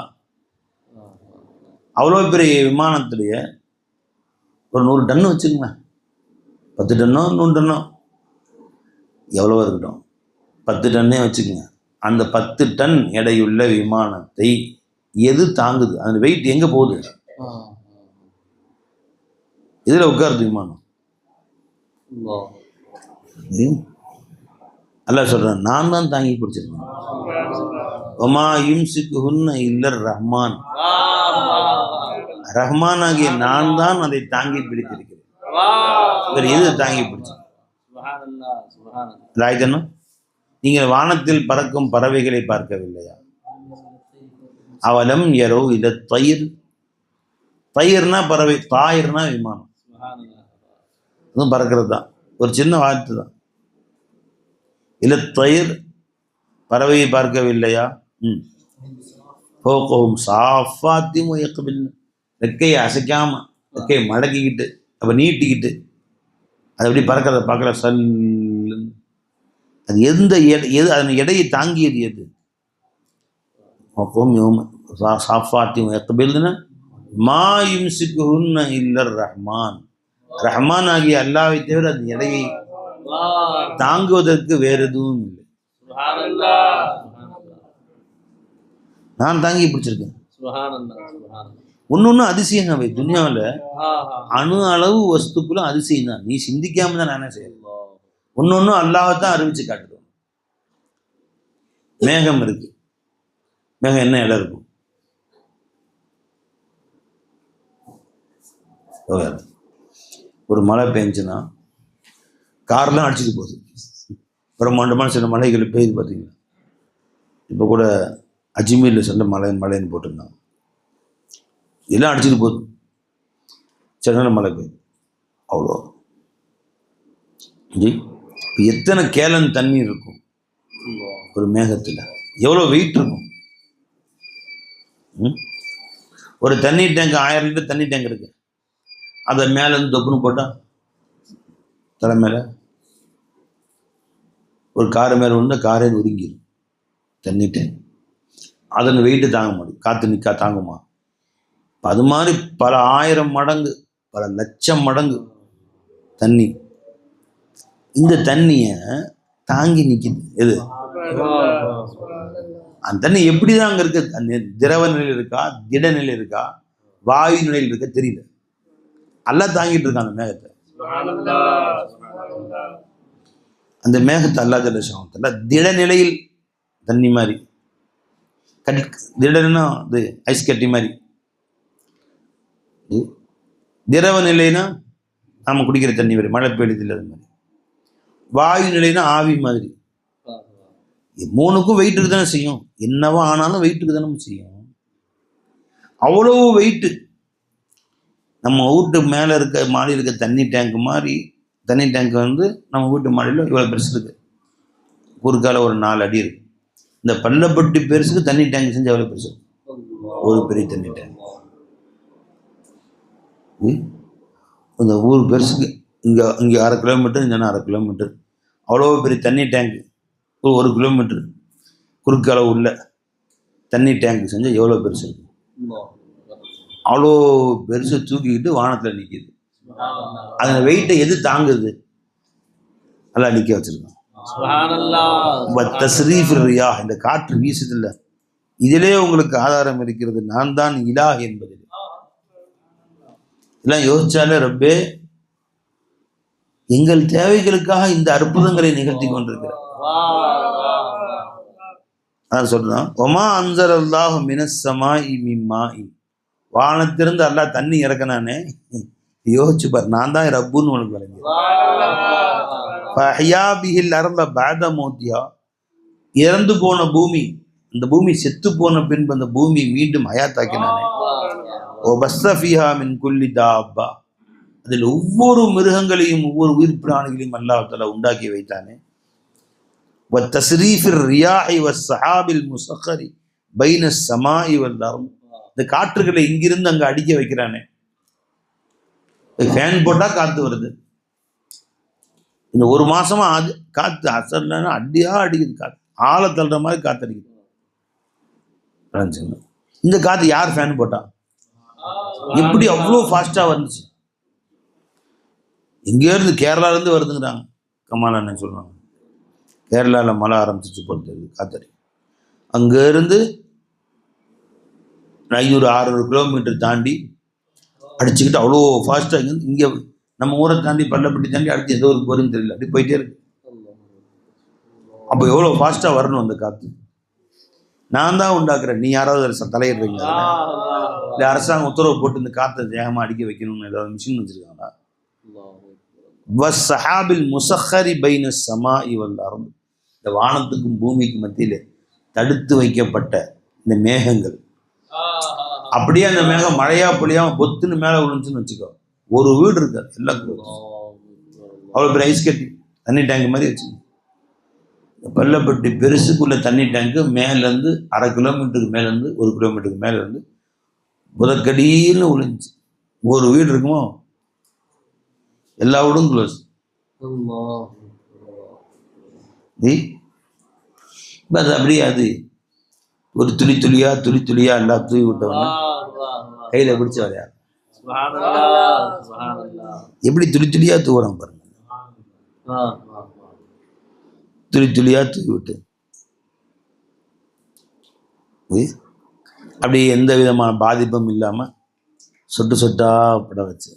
அவ்வளோ பெரிய விமானத்துடைய ஒரு 100 டன்னு வச்சுக்கோங்களேன், 10 டன்னோ 100 டன்னோ எவ்வளவோ இருக்கட்டும், 10 டன்னே வச்சுக்கோங்க. அந்த 10 டன் எடையுள்ள விமானத்தை எது தாங்குது? அந்த வெயிட் எங்கே போகுது? இதில் உட்காருது விமானம். அல்லாஹ் சொல்கிறேன், நான் தான் தாங்கி பிடிச்சிருக்கேன். ஒமா யும்சிக்குஹுன்ன இல்லர் ரஹ்மான். ரஹ்மான் ஆகிய நான் தான் அதை தாங்கி பிடித்திருக்கிறேன். வேறு எது தாங்கி பிடிச்சு? நீங்கள் வானத்தில் பறக்கும் பறவைகளை பார்க்கவில்லையா? அவலம் யரோ இல தயிர், தயிர்னா பறவை, தாயிர்னா விமானம், அதுவும் பறக்கிறது தான், ஒரு சின்ன வார்த்தை தான். இல தயிர், பறவையை பார்க்கவில்லையா? ஃபௌகஹும் சாஃபாத்தின் வ யக்பில்ன, ரெக்கையை அசைக்காம, ரெக்கையை மடக்கிக்கிட்டு, அப்போ நீட்டிக்கிட்டு அது எப்படி பறக்கிறத பார்க்கல. அது எது அதன் எடையை தாங்கியது எது? சாஃபாத்தின் வ யக்பில்ன மா யும்சிக்குஹுன்ன இல்லர் ரஹ்மான், ரஹ்மான் ஆகிய அல்லாஹ்வை தவிர அது எடையை தாங்குவதற்கு வேறு எதுவும் இல்லை. நான் தாங்கி பிடிச்சிருக்கேன். ஒன்னொன்னு அதிசயம் அவை துனியாவில் அணு அளவு வஸ்துக்குள்ள அதிசயம் தான். நீ சிந்திக்காம தான் நானே செய்யணும். ஒன்னொன்னும் அல்லாஹ்தான் அறிவிச்சு காட்டுறோம். மேகம் இருக்கு, மேகம் என்ன இடம் இருக்கும்? ஒரு மழை பெஞ்சுன்னா கார்லாம் அடிச்சுட்டு போகுது. பிரம்மாண்டமான சில மலைகள் பெய்யுது பார்த்தீங்களா? இப்போ கூட அஜ்மீரில் சில மழைன்னு போட்டிருந்தாங்க. எல்லாம் அடிச்சுட்டு போகுது. சில நேரம் மழை பெய்யுது. அவ்வளோ இப்போ எத்தனை கேலன் தண்ணி இருக்கும் ஒரு மேகத்தில்? எவ்வளோ வெயிட் இருக்கும்? ஒரு தண்ணி டேங்க் 1000 லிட்டர் தண்ணி டேங்க் இருக்கு. அதை மேலேருந்து தொப்புன்னு போட்டால் தலை மேலே ஒரு காரை மேலே வந்து காரே நொறுங்கிடும். தண்ணி டேங்க் அதன் வெயிட்டு தாங்க முடியும், காற்று தாங்குமா? அது மாதிரி பல 1000 மடங்கு, பல லட்சம் மடங்கு தண்ணி. இந்த தண்ணியை தாங்கி நிற்கிது எது? அந்த தண்ணி எப்படி தான் அங்கே இருக்கு? அந்த திரவ நிலையில் இருக்கா, திட நிலையில் இருக்கா, வாயு நிலையில் இருக்கா தெரியல. எல்லாம் தாங்கிட்டு இருக்கான் அந்த மேகத்தை. அந்த மேகத்தை அல்லாஹ் ஜல்ல ஷானஹு திட நிலையில் தண்ணி மாதிரி திடன்னா அது ஐஸ் கட்டி மாதிரி. திரவ நிலைனா நாம் குடிக்கிற தண்ணி மாதிரி, மழை பெய்யுது அது மாதிரி. வாயு நிலைனா ஆவி மாதிரி. மூணுக்கும் வெயிட்டுக்கு தானே செய்யும். என்னவா ஆனாலும் வெயிட்டுக்கு தானே செய்யும். அவ்வளவு வெயிட்டு. நம்ம வீட்டு மேலே இருக்க மாடியில் இருக்க தண்ணி டேங்க் மாதிரி தண்ணி டேங்க் வந்து நம்ம வீட்டு மாடியில் இவ்வளோ பெருசு இருக்குது. குறுக்கால ஒரு 4 அடி இருக்குது. இந்த பள்ளப்பட்டி பெருசுக்கு தண்ணி டேங்க் செஞ்சு எவ்வளோ பெருசு? ஒரு பெரிய தண்ணி டேங்க். இந்த ஊர் பெருசுக்கு இங்கே 1/2 கிலோமீட்டர், இங்கே 1/2 கிலோமீட்டர், அவ்வளோ பெரிய தண்ணி டேங்க். 1 கிலோமீட்டர் குறுக்கால உள்ள தண்ணி டேங்க் செஞ்சால் எவ்வளோ பெருசு இருக்கு? அவ்வளோ பெருசு தூக்கிக்கிட்டு வானத்தில் நிற்கிது. அந்த வெயிட்டை எது தாங்குது? எல்லாம் நிற்க வச்சிருக்கான். இந்த காற்று வீசுது இல்லை, இதிலே உங்களுக்கு ஆதாரம் இருக்கிறது. நான் தான் இலாஹ் என்பதில் எல்லாம் யோசிச்சாலே ரப்பே எங்கள் தேவைகளுக்காக இந்த அற்புதங்களை நிகழ்த்தி கொண்டிருக்கிறார். அதான் சொல்றான், ஒமா அன்சர் அல்லாஹ் மினஸ்ஸமாஇ மிம்மாஇ, வானத்திலிருந்து அல்லாஹ் தண்ணி இறக்கினானே, யோசிச்சு பாரு. நான் தான் ரப்புன்னு உனக்கு விளங்குகிறேன். இறந்து போன பூமி, இந்த பூமி செத்து போன பின்பு அந்த பூமி மீண்டும் ஹயாத்தாக்கினானே. அதில் ஒவ்வொரு மிருகங்களையும் ஒவ்வொரு உயிர் பிராணிகளையும் அல்லாஹ் தஆலா உண்டாக்கி வைத்தானே. இந்த காற்றுகளை இங்கிருந்து அங்க அடிக்க வைக்கிறானே. ஃபேன் போட்டா காத்து வருது. இந்த 1 மாசமா காத்து அசல்னா அடியா அடிக்குது. காத்து ஆளை தள்ளுற மாதிரி காத்து அடிக்குது. இந்த காத்து யார் ஃபேன் போட்டா? எப்படி அவ்வளோ ஃபாஸ்டா வந்துச்சு? இங்கேருந்து கேரளாலேருந்து வருதுங்கிறாங்க. கமால் அண்ணன் சொல்றாங்க, கேரளாவில் மழை ஆரம்பிச்சிச்சு போல் தெரியுது, காத்தடி. அங்கேருந்து 500-600 கிலோமீட்டர் தாண்டி அடிச்சுக்கிட்டு அவ்வளோ ஃபாஸ்ட்டாக இங்கே நம்ம ஊரை தாண்டி பள்ளப்பட்டி தாண்டி அடுத்து ஏதோ ஒரு போருன்னு தெரியல, அப்படி போயிட்டே இருக்கு. அப்போ எவ்வளோ ஃபாஸ்ட்டாக வரணும் அந்த காற்று? நான் தான் உண்டாக்குறேன், நீ யாராவது தலையிடுறீங்களா? இல்லை அரசாங்கம் உத்தரவு போட்டு இந்த காற்றை வேகமாக அடிக்க வைக்கணும்னு ஏதாவது மிஷின் வச்சுருக்காங்களா? வஸ்ஸஹாபில் முஸக்கரி பைன ஸமாஇ வல் அர்த், இந்த வானத்துக்கும் பூமிக்கும் மத்தியில் தடுத்து வைக்கப்பட்ட இந்த மேகங்கள், அப்படியே அந்த மேகம் மழையா பொழியாம பொத்துன்னு மேலே விழுந்துச்சுன்னு வச்சுக்கோ, ஒரு வீடு இருக்காது, எல்லாம் அவ்வளோ பெரிய ஐஸ் கட்டி தண்ணி டேங்க் மாதிரி வச்சு பள்ளப்பட்டி பெருசுக்குள்ள தண்ணி டேங்க்கு மேலேருந்து 1/2 கிலோமீட்டருக்கு மேலேருந்து 1 கிலோமீட்டருக்கு மேலேருந்து புதக்கடின்னு விழுந்துச்சு. ஒரு வீடு இருக்குமோ, எல்லா வீடும் க்ளோஸ். அது அப்படியே அது ஒரு துளி துளியா எல்லாம் தூவி விட்டவங்க கையில் பிடிச்ச வரையா எப்படி துளி துளியா தூவுறான் பாருங்க. துளி துளியா தூவி விட்டு அப்படி எந்த விதமான பாதிப்பும் இல்லாம சொட்டு சொட்டா பட வச்சு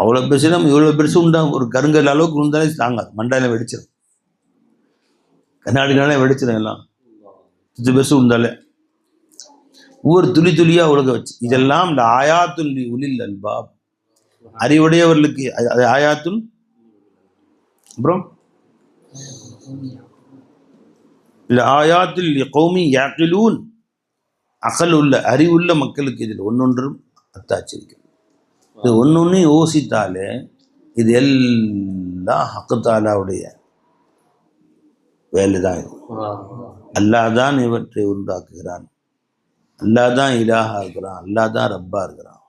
அவ்வளோ பெருசு. நம்ம இவ்வளோ பெருசு உண்டா, ஒரு கருங்கல் அளவுக்கு இருந்தாலே தாங்காது, மண்டாயில வெடிச்சிடும், கண்ணாடினாலே வெடிச்சிடும், எல்லாம் பெருசு உண்டாலே ஒவ்வொரு துளி துளியா உலக வச்சு. இதெல்லாம் இந்த ஆயாத்துல் உலில் அல்பாப், அறிவுடையவர்களுக்கு அது ஆயாத்துல். அப்புறம் இல்லை ஆயாத்துல் கௌமி யாக்கிலூன், அகல் உள்ள அறிவுள்ள மக்களுக்கு இதில் ஒன்னொன்றும் அத்தாட்சி இருக்கு. இது ஒன்னொன்னு யோசித்தாலே இது எல்லாம் ஹக்குத்தாலாவுடைய வேலை தான். இது அல்லாஹ் தான் இவற்றை உண்டாக்குகிறான், அல்லாஹ் தான் இலாஹா இருக்கிறான், அல்லாஹ் தான் ரப்பா இருக்கிறான்.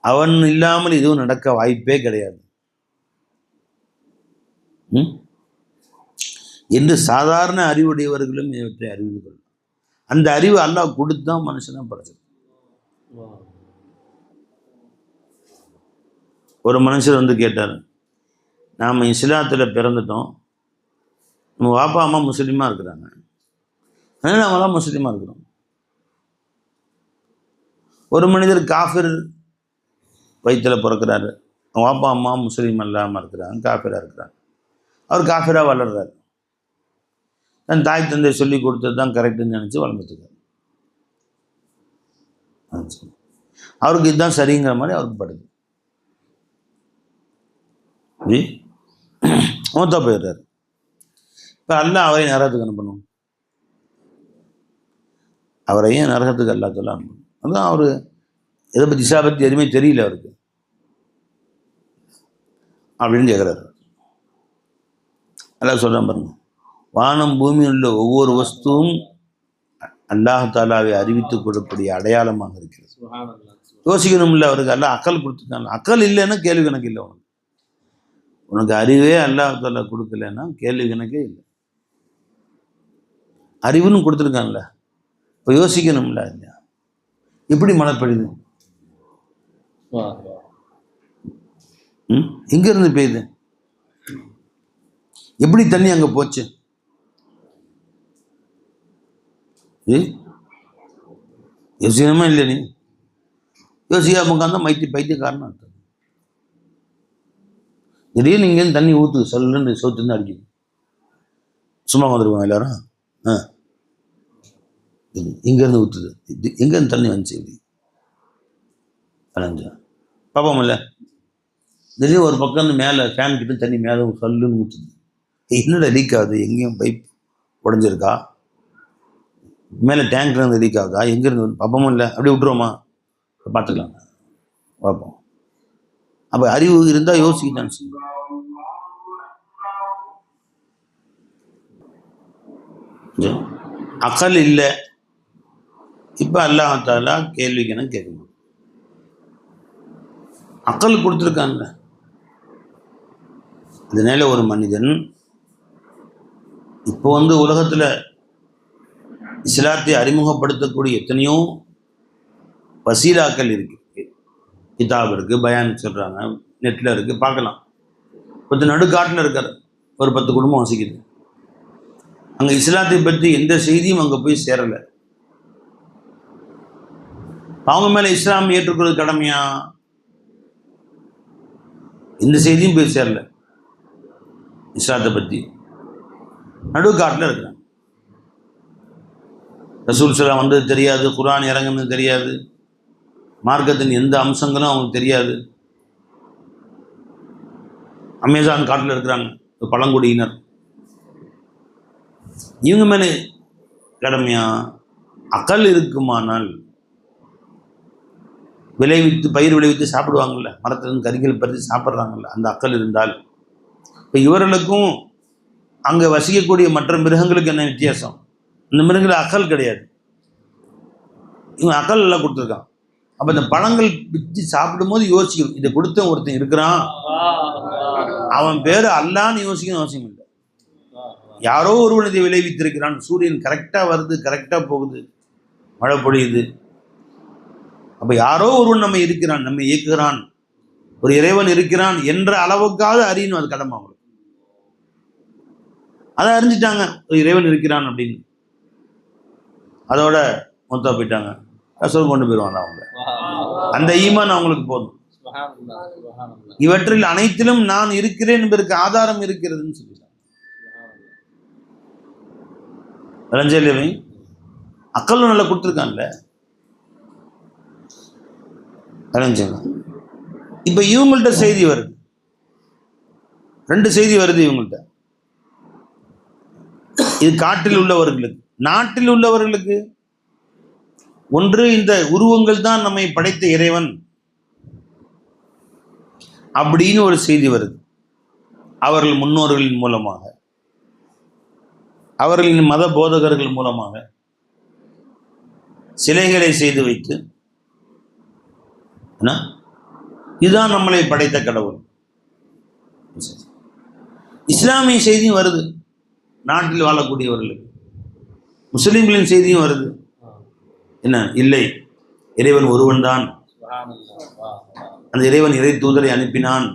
அவன் இல்லாமல் இதுவும் நடக்க வாய்ப்பே கிடையாது என்று சாதாரண அறிவுடையவர்களும் இவற்றை அறிந்து கொள்ளும். அந்த அறிவு அல்லாஹ் கொடுத்தான் மனுஷனா படைச்சது. ஒரு மனுஷர் வந்து கேட்டார், நாம் இஸ்லாத்தில் பிறந்துட்டோம், நம்ம வாப்பா அம்மா முஸ்லீமாக இருக்கிறாங்க, அதனால் நாமெல்லாம் முஸ்லீமாக இருக்கிறோம். ஒரு மனிதர் காஃபிர் வயிற்றில் பிறக்கிறாரு, அவங்க வாப்பா அம்மா முஸ்லீம் இல்லாமல் இருக்கிறாங்க, காஃபிராக இருக்கிறாங்க, அவர் காஃபிராக வளர்றாரு, தன் தாய் தந்தை சொல்லி கொடுத்தது தான் கரெக்டுன்னு நினச்சி வளர்ந்துட்டுருக்காரு. அவருக்கு இதுதான் சரிங்கிற மாதிரி அவருக்கு படுது. மூத்தா போயிடுறாரு. இப்போ அல்லாஹ் அவரை நரகத்துக்கு அனுப்பணும், அவரையும் நரகத்துக்கு அல்லாஹ் அனுப்பணும். அதுதான் அவரு எதை பற்றி இசா பற்றி எதுவுமே தெரியல அவருக்கு அப்படின்னு கேட்குறாரு. அல்லாஹ் சொல்கிறான் பாருங்க, வானம் பூமியில் உள்ள ஒவ்வொரு வஸ்துவும் அல்லாஹ் தாலாவை அறிவித்து கொடுக்கக்கூடிய அடையாளமாக இருக்கிறது. யோசிக்கணும் இல்லை, அவருக்கு அல்லாஹ் அக்கல் கொடுத்துருக்காங்க. அக்கல் இல்லைன்னா கேள்வி கணக்கு இல்லை. உனக்கு அறிவே அல்லாஹ் தாலா கொடுக்கலன்னா கேள்வி கணக்கே இல்லை. அறிவுன்னு கொடுத்துருக்கான்ல, இப்போ யோசிக்கணும்ல, இல்லையா? எப்படி மழை பெய்யுது, எங்க இருந்து பெய்யுது, எப்படி தண்ணி அங்க போச்சு, யோசிக்கணுமா இல்லை? நீ யோசிக்காம உட்காந்தா பைத்தியக்காரன்னு அர்த்தம். திடீர்னு இங்கேருந்து தண்ணி ஊற்றுது, சொல்லுன்னு சோத்துருந்து அடிக்குது, சும்மா வந்துருவாங்க எல்லாரும். இங்கேருந்து ஊற்றுது, எங்கேருந்து தண்ணி வந்துச்சு, இப்படி அலைஞ்சா பாப்போம் இல்லை? திடீர்னு ஒரு பக்கம் மேலே ஃபேன் கிட்ட தண்ணி மேலே சொல்லுன்னு ஊற்றுது, என்னடா லீக் ஆகுது, எங்கேயும் பைப் உடஞ்சிருக்கா, மேலே டேங்க்லேருந்து லீக் ஆகுதா, எங்கேருந்து பாப்போமும் இல்லை? அப்படி விட்டுருவோமா? பார்த்துக்கலாம், பார்ப்போம். அப்போ அறிவு இருந்தால் யோசிக்கிட்டான்னு சொல்லுவோம். அக்கல் இல்லை. இப்போ அல்லாஹ் தஆலா கேள்விக்கணும் கேட்கணும். அக்கல் கொடுத்துருக்காங்க. அதனால ஒரு மனிதன் இப்போ உலகத்தில் இஸ்லாத்தை அறிமுகப்படுத்தக்கூடிய எத்தனையோ வசீலாக்கள் இருக்கு, கிதாப் இருக்கு, பயான் சொல்றாங்க, நெட்டில் இருக்கு, பார்க்கலாம். கொஞ்சம் நடுக்காட்டில் இருக்கார், ஒரு 10 குடும்பம் வசிக்குது. அங்கே இஸ்லாத்தை பற்றி எந்த செய்தியும் அங்கே போய் சேரலை. அவங்க மேலே இஸ்லாம் ஏற்றுக்கொள்வது கடமையா? எந்த செய்தியும் போய் சேரல. இஸ்லாத்தை பற்றி நடுக்காட்டில் இருக்கிறாங்க. ரசூல் ஸல்லல்லாஹு வந்தது தெரியாது, குர்ஆன் இறங்குனது தெரியாது, மார்க்கத்தின் எந்த அம்சங்களும் அவங்களுக்கு தெரியாது. அமேசான் காட்டில் இருக்கிறாங்க பழங்குடியினர். இவங்க மேலே கடமையா? அக்கல் இருக்குமானால் விளைவித்து பயிர் விளைவித்து சாப்பிடுவாங்கல்ல, மரத்திலிருந்து கறிகள் பறித்து சாப்பிட்றாங்கல்ல, அந்த அக்கல் இருந்தால், இப்போ இவர்களுக்கும் அங்கே வசிக்கக்கூடிய மற்ற மிருகங்களுக்கு என்ன வித்தியாசம்? இந்த மிருகங்கள் அக்கல் கிடையாது, இவன் அக்கல் எல்லாம் கொடுத்துருக்கான். அப்போ இந்த பழங்கள் பிச்சு சாப்பிடும்போது யோசிக்கணும், இதை கொடுத்த ஒருத்தன் இருக்கிறான், அவன் பேர் அல்லான்னு யோசிக்கணும் அவசியம் இல்லை. யாரோ ஒருவன் இதை விளைவித்திருக்கிறான். சூரியன் கரெக்டாக வருது, கரெக்டாக போகுது, மழை பொழியுது. அப்போ யாரோ ஒருவன் நம்ம இருக்கிறான், நம்ம இயக்குகிறான், ஒரு இறைவன் இருக்கிறான் என்ற அளவுக்காவது அறியணும். அது கடமை அவங்களுக்கு. அதை அறிஞ்சிட்டாங்க, ஒரு இறைவன் இருக்கிறான் அப்படின்னு. அதோட மொத்தம் போயிட்டாங்க, கசவு கொண்டு போயிடுவாங்க அவங்க. அந்த ஈமான் அவங்களுக்கு போதும். இவற்றில் அனைத்திலும் நான் இருக்கிறேன் என்பதற்கு ஆதாரம் இருக்கிறதுன்னு சொல்லிட்டாங்க. ரஞ்சலி அக்கல்லும் நல்லா கொடுத்துருக்கான்ல. இப்ப இவங்கள்ட்ட செய்தி வருது, 2 செய்தி வருது இவங்கள்ட்ட. இது காட்டில் உள்ளவர்களுக்கு. நாட்டில் உள்ளவர்களுக்கு ஒன்று, இந்த உருவங்கள் தான் நம்மை படைத்த இறைவன் அப்படின்னு ஒரு செய்தி வருது. அவர்கள் முன்னோர்களின் மூலமாக, அவர்களின் மத போதகர்கள் மூலமாக சிலைகளை செய்து வைத்து, இதுதான் நம்மளை படைத்த கடவுள். இஸ்லாமிய செய்தியும் வருது, நாட்டில் வாழக்கூடியவர்களுக்கு. முஸ்லிம்களின் செய்தியும் வருது. என்ன? இல்லை, இறைவன் ஒருவன் தான், அந்த இறைவன் இறை தூதரை அனுப்பினான்,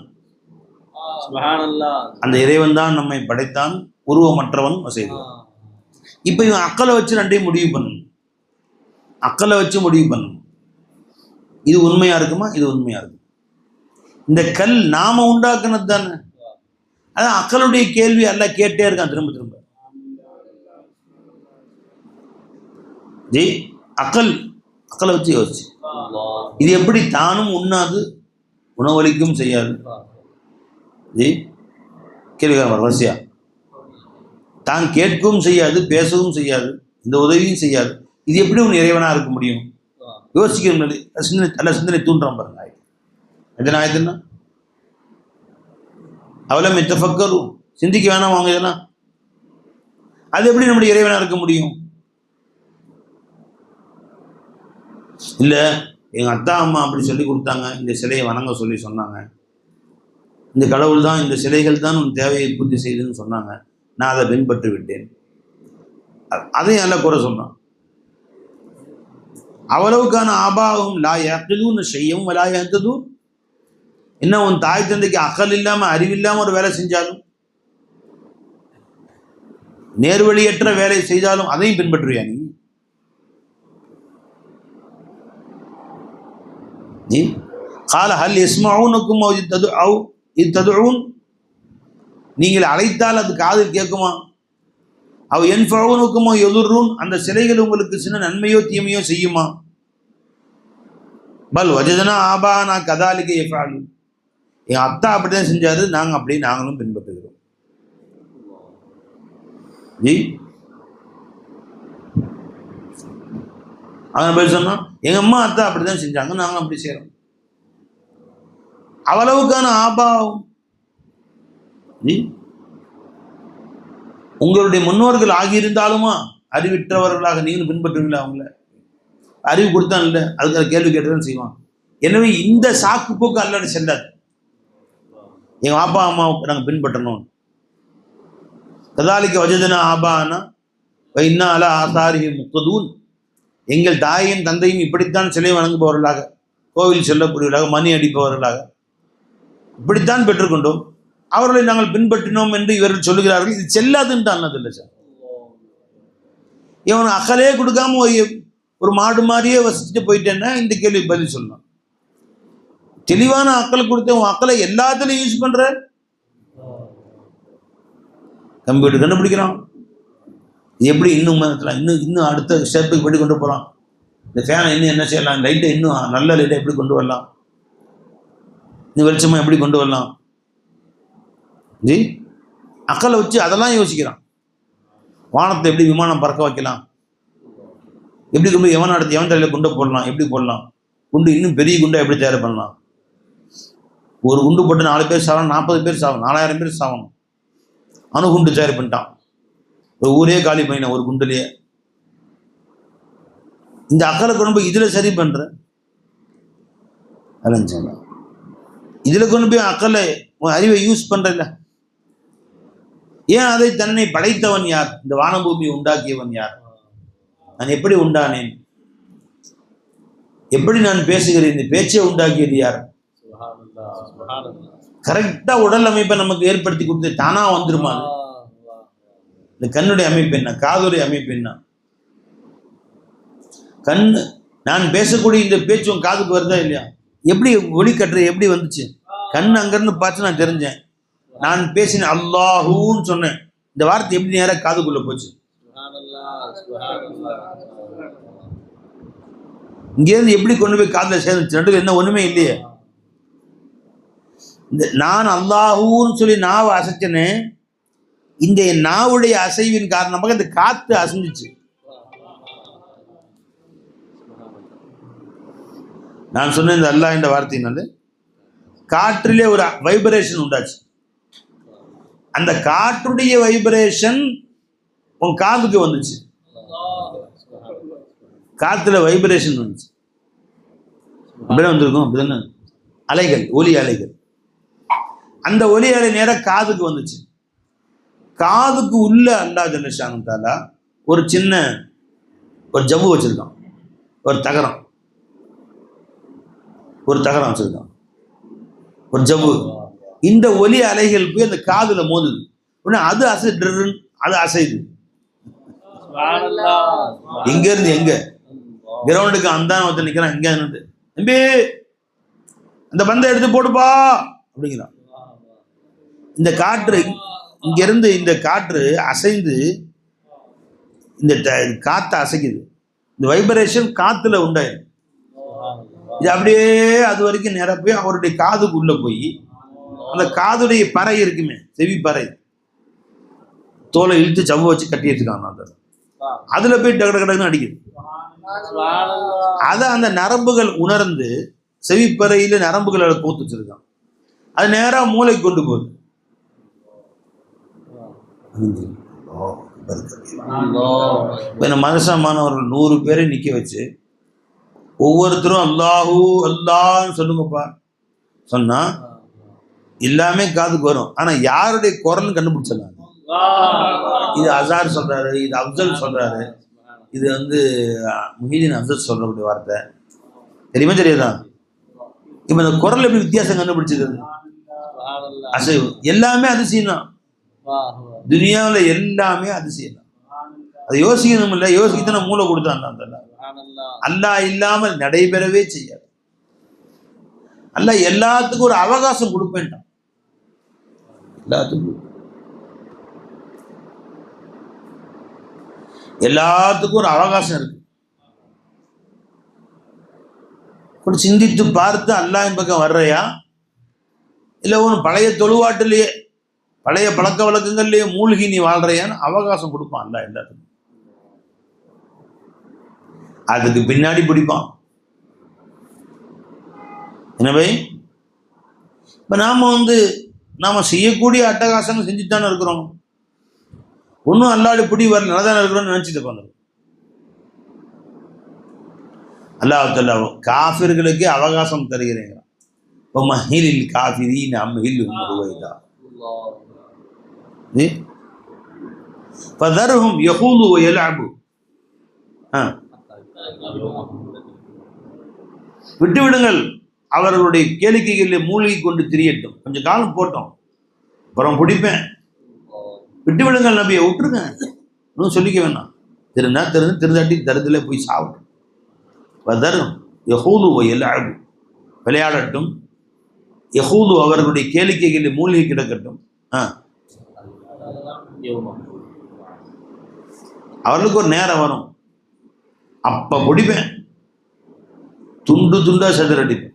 அந்த இறைவன் தான் நம்மை படைத்தான், உருவமற்றவன் செய்தான். இப்ப இவன் அக்கலை வச்சு 2ஐயும் முடிவு பண்ணணும். அக்கலை வச்சு முடிவு பண்ணணும், இது உண்மையா இருக்குமா, இது உண்மையா இருக்கும். இந்த கல் நாம உண்டாக்குனது தானே. அதான் அக்களுடைய கேள்வி எல்லாம் கேட்டே இருக்கான் திரும்ப திரும்ப. ஜி அக்களை வச்சு யோசிச்சு, இது எப்படி தானும் உண்ணாது, உணவளிக்கும் செய்யாது. ஜி கேள்விக்கார வரிசையா, தான் கேட்கவும் செய்யாது, பேசவும் செய்யாது, இந்த உதவியும் செய்யாது, இது எப்படி உன் இறைவனா இருக்க முடியும்? யோசிக்கணும். சிந்தனை தூண்டுறான் பாருங்க. எத்தனை ஆயத்துன்னா அவலம் எத்தஃபக்கரும், சிந்திக்க வேணாம் வாங்க இதெல்லாம். அது எப்படி நம்முடைய இறைவனா இருக்க முடியும்? இல்லை, எங்கள் அத்தா அம்மா அப்படி சொல்லி கொடுத்தாங்க, இந்த சிலையை வணங்க சொல்லி சொன்னாங்க, இந்த கடவுள் தான், இந்த சிலைகள் தான் உன் தேவையை பூர்த்தி செய்யுதுன்னு சொன்னாங்க, நான் அதை பின்பற்றி விட்டேன். அதையும் நல்லா குறை சொன்னான். அவ்வளவுக்கான ஆபாவும் லா யக்லூன ஷையம் வலா யஹ்ததூன். என்ன உன் தாய் தந்தைக்கு அக்கல் இல்லாமல் அறிவில்லாமல் ஒரு வேலை செஞ்சாலும், நேர்வழியற்ற வேலை செய்தாலும் அதையும் பின்பற்றுவியா நீ? கால ஹல் யஸ்மஊனக்கும் இத் ததுஊன், நீங்கள் அழைத்தால் அது காதில் கேட்குமா? அவ் யன்ஃபஊனக்கும் யதுர்ரூன், அந்த சிலைகள் உங்களுக்கு சின்ன நன்மையோ தீமையோ செய்யுமா? பல் வஜதனா ஆபானா கதாலிக யஃபாலு, என் அத்தா அப்படிதான் செஞ்சாரு, நாங்களும் பின்பற்றுகிறோம். ஜி அவன் போய் சொன்னான், எங்க அம்மா அத்தா அப்படிதான் செஞ்சாங்க, நாங்க அப்படி செய்யறோம். அவ்வளவுக்கான ஆபாவம். உங்களுடைய முன்னோர்கள் ஆகியிருந்தாலுமா அறிவிற்றவர்களாக நீங்களும் பின்பற்றுவீங்களா? அவங்கள அறிவு கொடுத்தான் இல்லை, அதுக்கான கேள்வி கேட்டுதான் செய்வான். எனவே இந்த சாக்கு போக்கு அல்லாடி செல்லாது. எங்கள் அப்பா அம்மாவுக்கு நாங்கள் பின்பற்றணும். கதாலிக்க வஜதனா ஆபானா இன்னா அலா ஆசாரிஹி முக்ததூன், எங்கள் தாயும் தந்தையும் இப்படித்தான் சிலை வணங்குபவர்களாக, கோவில் செல்லக்கூடியவர்களாக, மணி அடிப்பவர்களாக இப்படித்தான் பெற்றுக்கொண்டோம், அவர்களை நாங்கள் பின்பற்றினோம் என்று இவர்கள் சொல்லுகிறார்கள். இது செல்லாதுன்னு தான் இல்லை சார். இவன் அக்கலே கொடுக்காம ஒரு மாடு மாதிரியே வசிச்சுட்டு போயிட்டேன்னா இந்த கேள்வி பதில் சொல்லணும். தெளிவான அக்கல் கொடுத்த உன் அக்கலை எல்லாத்துலையும் யூஸ் பண்ற. கம்ப்யூட்டர் கண்டுபிடிக்கிறான், எப்படி இன்னும் இன்னும் அடுத்த ஸ்டெப்புக்கு எப்படி கொண்டு போகிறான். இந்த ஃபேனை இன்னும் என்ன செய்யலாம், லைட்டை இன்னும் நல்ல லைட்டை எப்படி கொண்டு வரலாம், இன்னும் வெளிச்சமாக எப்படி கொண்டு வரலாம். ஜி அக்கலை வச்சு அதெல்லாம் யோசிக்கிறான். வானத்தை எப்படி விமானம் பறக்க வைக்கலாம், எப்படி கொண்டு போய் எவன் நடத்தி எவன் தலையில் குண்டை போடலாம், எப்படி போடலாம், குண்டு இன்னும் பெரிய குண்டை எப்படி தயார் பண்ணலாம். ஒரு குண்டு போட்டு 4 பேர் சாகணும், 40 பேர் சாகணும், 4000 பேர் சாகணும். அணுகுண்டு தயார் பண்ணிட்டான். ஒரு ஊரே காலி பண்ணின ஒரு குண்டுலேயே. இந்த அக்கறை கொண்டு போய் இதில் சரி பண்ணுற அலைஞ்சாங்க. இதில் கொண்டு போய் அக்கறை அறிவை யூஸ் பண்ணுறல. ஏன் அதை தன்னை படைத்தவன் யார்? இந்த வானபூமியை உண்டாக்கியவன் யார்? நான் எப்படி உண்டானேன்? எப்படி நான் பேசுகிறேன்? இந்த பேச்சை உண்டாக்கியது யார்? கரெக்டா உடல் அமைப்பை நமக்கு ஏற்படுத்தி கொடுத்து தானா வந்துருமா? இந்த கண்ணுடைய அமைப்பு என்ன, காதுடைய அமைப்பு என்ன? கண், நான் பேசக்கூடிய இந்த பேச்சு உன் காதுக்கு வருதா இல்லையா? எப்படி ஒளி கட்டுற எப்படி வந்துச்சு? கண் அங்கிருந்து பார்த்து நான் தெரிஞ்சேன். நான் பேசினேன் அல்லாஹூன்னு சொன்னேன். இந்த வார்த்தை எப்படி நேராக காதுக்குள்ள போச்சு? இங்கேருந்து எப்படி கொண்டு போய் காதில் சேர்ந்துச்சு? நடுவில் என்ன ஒண்ணுமே இல்லையே. இந்த நான் அல்லாஹூன்னு சொல்லி நாவை அசைச்சனே, இந்த நாவுடைய அசைவின் காரணமாக இந்த காத்து அசைஞ்சிச்சு. நான் சொன்ன இந்த அல்லாஹ் என்ற வார்த்தையினால காற்றிலே ஒரு வைப்ரேஷன் உண்டாச்சு. அந்த காற்றுடைய வைப்ரேஷன் உன் காதுக்கு வந்துச்சு. காத்துல வைப்ரேஷன் வந்துச்சு. அப்படியே வந்திருக்கும். அப்படிதானே அலைகள், ஒலி அலைகள். அந்த ஒலி அலை நேரம் காதுக்கு வந்துச்சு. காதுக்கு உள்ள அல்லாஹ் ஜல்ல ஷானு தஆலா ஒரு சின்ன ஒரு ஜவ்வு வச்சிருக்கான். ஒரு தகரம் வச்சிருக்கான், ஒரு ஜவ்வு. இந்த ஒலி அலைகள் போய் அந்த காதுல மோதுது. உடனே அது அசைது. எங்க இருந்து எங்க? கிரவுண்டுக்கு அந்த நிக்கிறான். இங்க இருந்து தம்பி அந்த பந்தை எடுத்து போடுப்பா அப்படிங்கிறான். இந்த காற்று இங்க இருந்து, இந்த காற்று அசைந்து இந்த காத்தை அசைக்குது. இந்த வைப்ரேஷன் காத்துல உண்டாயிரு. இது அப்படியே அது வரைக்கும் நேரா போய் அவருடைய காதுக்கு உள்ள போய் அந்த காதுடைய பறை இருக்குமே, செவி பறை, தோலை இழுத்து சவ்வை வச்சு கட்டி வச்சுக்காங்க. அதுல போய் டக்கு டக்குன்னு அடிக்குது. அதை அந்த நரம்புகள் உணர்ந்து செவிப்பறையில நரம்புகளை கோத்து வச்சிருக்கான். அது நேரா மூளைக்கு கொண்டு போகுது. மதசமானவர்கள் 100 பேரை நிக்க வச்சு ஒவ்வொருத்தரும் அல்லாஹூ அல்லான்னு சொல்லுங்கப்பா சொன்னா எல்லாமே காதுக்கு வரும். ஆனா யாருடைய குரல்னு கண்டுபிடிச்சிடலாம். இது அசார் சொல்றாரு, இது அப்சல் சொல்றாரு, இது முஹிதீன் அப்சல் சொல்றக்கூடிய வார்த்தை. தெரியுமா தெரியாதா? இப்ப இந்த குரல் எப்படி வித்தியாசம் கண்டுபிடிச்சிருக்குது? அசைவு எல்லாமே அதிசயம் தான். துனியாவில் எல்லாமே அதிசயம் தான். அதை யோசிக்கணும் இல்லை, யோசிக்கத்தான மூளை கொடுத்தான். அல்லாஹ் இல்லாமல் நடைபெறவே செய்யாது. அல்லாஹ் எல்லாத்துக்கும் ஒரு அவகாசம் கொடுப்பேன்ட்டான். எல்லாத்துக்கும் ஒரு அவகாசம் இருக்கு. கொஞ்சம் சிந்தித்து பார்த்து அல்லாஹ்வின் பக்கம் வர்றையா, இல்லை ஒன்று பழைய தொழுவாட்டிலேயே பழைய பழக்க வழக்கங்கள்லேயே மூழ்கி நீ வாழ்றையான்னு அவகாசம் கொடுப்பான் அல்லாஹ் எல்லாத்துக்கும். அதுக்கு பின்னாடி பிடிப்பான். எனவே இப்போ நாம செய்யக்கூடிய அட்டகாசங்கள் செஞ்சுட்டானே இருக்கிறோம். ஒன்றும் அல்லாஹ் பிடி வரல, நல்லா தானே இருக்கிறோம்னு நினைச்சிட்டு உட்காந்துருக்கோம். அல்லாஹ் தஆலா காஃபிர்களுக்கே அவகாசம் தருகிறேங்கிறான். மஹிலில் காஃபிரீன அம்ஹில்ஹும் ருவைதா. ஃபதர்ஹும் யகூலு வ யல்அபு. விட்டுவிடுங்கள், அவர்களுடைய கேளிக்கைகளில் மூழ்கி கொண்டு திரியட்டும். கொஞ்சம் காலம் போட்டோம், அப்புறம் பிடிப்பேன். விட்டுவிடுங்கள் நபியை, விட்டுருங்க, இன்னும் சொல்லிக்க வேணாம். திருந்தாட்டி தருதில போய் சாப்பிடும். வதரும் யஹூது வ யல்அபு, விளையாடட்டும். யஹூது அவர்களுடைய கேளிக்கைகளில் மூழ்கி கிடக்கட்டும். அவர்களுக்கு ஒரு நேரம் வரும், அப்ப பிடிப்பேன், துண்டு துண்டா செதறடிப்பேன்.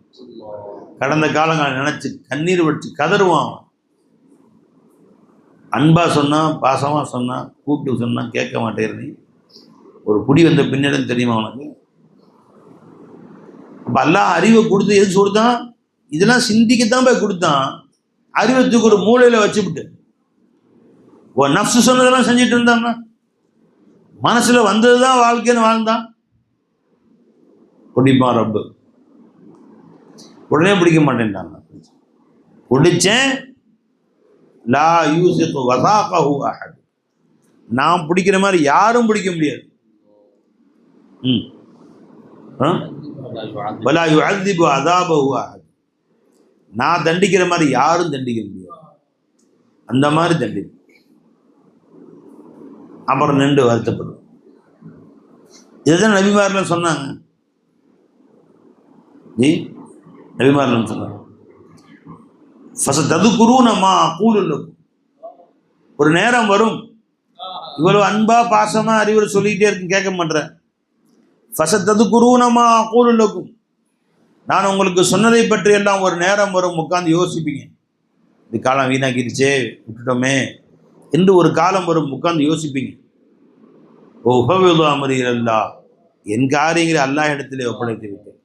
கடந்த காலங்களை நினைச்சு கண்ணீர் வச்சு கதறுவான். அன்பா சொன்னா, பாசமா சொன்னா, கூப்பிட்டு சொன்னா கேட்க மாட்டேன். நீ ஒரு புடி வந்த பின்னிடம் தெரியுமா உனக்கு? அப்ப அல்லாஹ் அறிவை கொடுத்து எது கொடுத்தான்? இதெல்லாம் சிந்திக்கத்தான் போய் கொடுத்தான். அறிவத்துக்கு ஒரு மூளையில வச்சுவிட்டு நப்சு சொன்னதெல்லாம் செஞ்சுட்டு இருந்தான்னா மனசுல வந்ததுதான் வாழ்க்கைன்னு வாழ்ந்தான். பிடிப்பான் ரப்பு. உடனே பிடிக்க மாட்டேன்டாங்க. பிடிச்சேன். லா யூசிகு வசாகஹு அஹத். நான் பிடிக்கிற மாதிரி யாரும் பிடிக்க முடியாது. வலா யுஅذிபு அஸாபஹு அஹத். நான் தண்டிக்கிற மாதிரி யாரும் தண்டிக்க முடியாது. அந்த மாதிரி தண்டிக்கும். அப்புறம் நின்று வருத்தப்படும். இதுதான் நபிமார்கள் சொன்னாங்க. நபிமார்கள் சொன்னாங்க, ஃபஸததுகுரூனமா அகூலு லக்கும். ஒரு நேரம் வரும், இவ்வளவு அன்பா பாசமா அறிவுரை சொல்லிக்கிட்டே இருக்கு, கேட்க மாட்டேன். ஃபஸததுகுரூனமா அகூலு லக்கும். நான் உங்களுக்கு சொன்னதை பற்றி எல்லாம் ஒரு நேரம் வரும், உட்கார்ந்து யோசிப்பீங்க. இது காலம் வீணாக்கிடுச்சே, விட்டுட்டோமே என்று ஒரு காலம் வரும், உட்கார்ந்து யோசிப்பீங்க. உஃபவ்விது அம்ரி இலல்லாஹ். என் காரியங்களை அல்லாஹ் இடத்திலே ஒப்படைத்து விட்டேன்.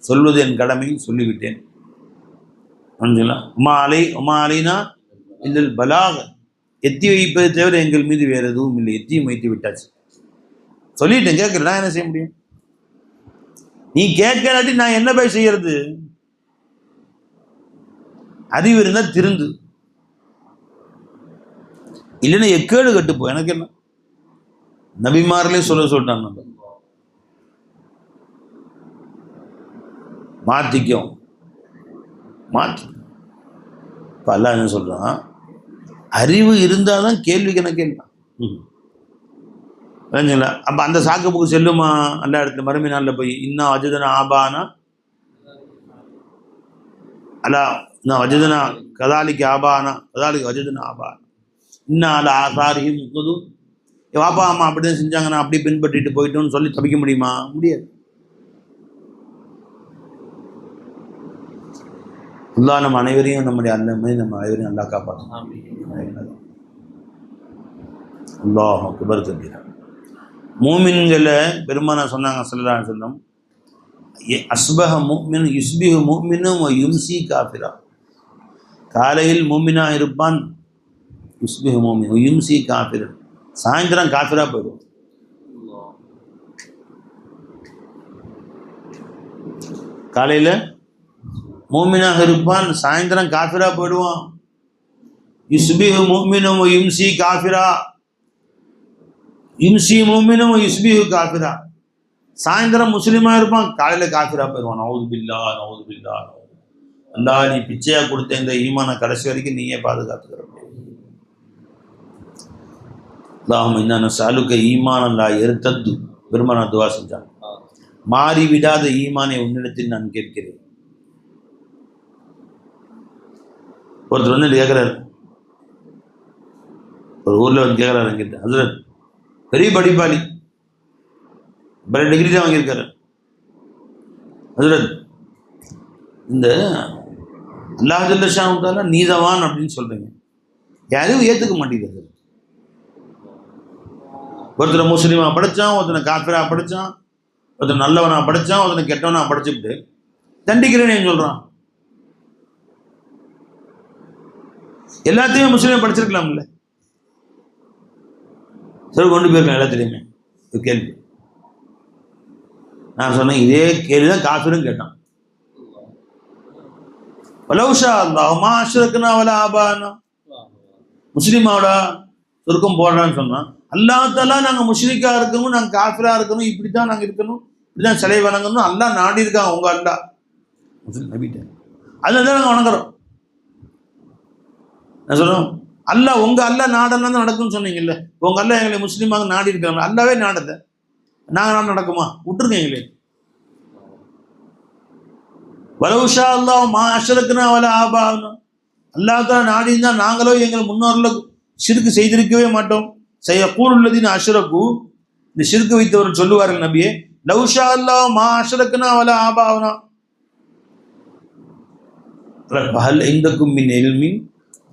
சொல்வது என் கடமை, சொல்லிவிட்டேன். உமா அலைனா இல்லல் பலாக. எத்தி வைப்பதை தவிர எங்கள் மீது வேறு எதுவும் இல்லை. எத்தியும் வைத்து விட்டாச்சு. சொல்லிட்டேன், கேட்கல, நான் என்ன செய்ய முடியும்? நீ கேட்கலாட்டி நான் என்ன போய் செய்யறது? அறிவு இருந்தா திருந்து, இல்லைன்னா எக்கேடு கட்டுப்போ. எனக்கு என்ன? நபிமார்களே சொல்லிட்டாங்க, மாத்திக்கும் மாற்றி. இப்போ அல்லாஹ் என்ன சொல்றான்? அறிவு இருந்தால் தான் கேள்விக்கு என்ன கேள்வி. அப்போ அந்த சாக்கு புக்கு செல்லுமா? அல்லா இடத்துல மறுமை நாளில் போய் இன்னும் வஜதனா ஆபானா அல்லா இன்னும் வஜதனா கதாலிக்கு ஆபானா கதாலிக்கு வஜதனா ஆபானா இன்னும் அல்ல ஆசாரியும் முக்குது. வாப்பா அம்மா அப்படி தான் செஞ்சாங்கன்னா அப்படி பின்பற்றிட்டு போயிட்டோன்னு சொல்லி தப்பிக்க முடியுமா? முடியாது. அல்லாஹ் நம்ம அனைவரையும் நம்முடைய அண்ணமை நம்ம அனைவரையும் நல்லா காப்பாற்றணும். அல்லாஹ் அக்பர் கபீரா. மூமின்களை பெருமானா சொன்னாங்க ஸல்லல்லாஹு அலைஹி வஸல்லம், அஸ்பஹ முஃமின் யுஸ்பிஹு முஃமினும் வ யும்சி காஃபிரா. காலையில் மூமினா இருப்பான், யுஸ்பிஹு முஃமின் வ யும்சி காஃபிரா. சாயந்தரம் காஃபிரா போயிடும். காலையில் மூமினாக இருப்பான், சாயந்தரம் காஃபிரா போயிடுவான். யுஸ்பிஹு முஃமினும் வ யும்சி காஃபிரா. யும்சி முஃமினும் வ யுஸ்பிஹு காஃபிரா. சாயந்தரம் முஸ்லீமா இருப்பான், காலையில் காஃபிரா போயிடுவான். நவுது பில்லா நவுது பில்லா. அல்லாஹ் நீ பிச்சையா கொடுத்த இந்த ஈமான கடைசி வரைக்கும் நீயே பாதுகாத்துக்கிற. அல்லாஹும்ம இன்னா நஸ்அலுக ஈமானன் லா யர்தத்து. பெருமானா துவா செஞ்சாங்க, மாறிவிடாத ஈமானை உன்னிடத்தில் நான் கேட்கிறேன். ஒருத்தர் வந்து கேட்குறாரு, ஒரு ஊரில் வந்து கேட்குறாரு என்கிட்ட, ஹஸ்ரத் பெரிய படிப்பாளி, பல டிகிரி தான் வாங்கியிருக்காரு. ஹஸ்ரத் இந்த அல்லாஹ் ஜல்ல ஷானுத்தால நீதவான் அப்படின்னு சொல்கிறீங்க, யாரையும் ஏற்றுக்க மாட்டேங்குது. ஒருத்தரை முஸ்லீமா படித்தான், ஒருத்தனை காஃபிரா படித்தான், ஒருத்தர் நல்லவனா படித்தான், ஒருத்தனை கெட்டவனா படிச்சுட்டு தண்டிக்கிறேன்னு சொல்கிறான். எல்லாத்தையுமே முஸ்லீமை படிச்சிருக்கலாம்ல, சரி கொண்டு போயிருக்கேன் எல்லாத்துலேயுமே. கேள்வி நான் சொன்னேன், இதே கேள்வி தான் காஃபிரும் கேட்டான். வலௌஷா அல்லாஹ் அஷ்ரக்னா வலா ஆபானா. முஸ்லீமாவோட சொர்க்கம் போடுறான்னு சொன்னான். அல்லாஹ் தஆலா நாங்கள் முஷ்ரிக்கா இருக்கணும், நாங்கள் காஃபிரா இருக்கணும், இப்படி தான் நாங்கள் இருக்கணும், இப்படிதான் சிலை வணங்கணும், அல்லாஹ் நாடி இருக்காங்க. உங்க அல்லாஹ் முஸ்லீம் நபிட்டேன், அதில் தான் நாங்கள் வணங்குறோம். நான் சொல்கிறோம், அல்லாஹ் உங்க அல்லாஹ் நாடனா தான் நடக்கும்னு சொன்னீங்கல்ல, உங்க அல்லாஹ் எங்களை முஸ்லீமாக நாடி இருக்காங்க. அல்லாவே நாடல, நாங்கள் நாடு நடக்குமா? விட்டுருங்க எங்களே. வலௌஷா அல்லாஹ் மா அஷ்ரக்னா வலா ஆபானா. அல்லாஹ் தான் நாடி இருந்தால் நாங்களோ எங்கள் முன்னோர்களோ ஷிர்க் செய்திருக்கவே மாட்டோம். சயக்கூலுல்லதீன அஷ்ரகு, இந்த ஷிர்க் வைத்தவர்கள் சொல்லுவார்கள், நபியே லௌஷா அல்லாஹ் மா அஷ்ரக்னா வலா ஆபானா. ஹல் இந்தக்கும் மின் இல்மின்.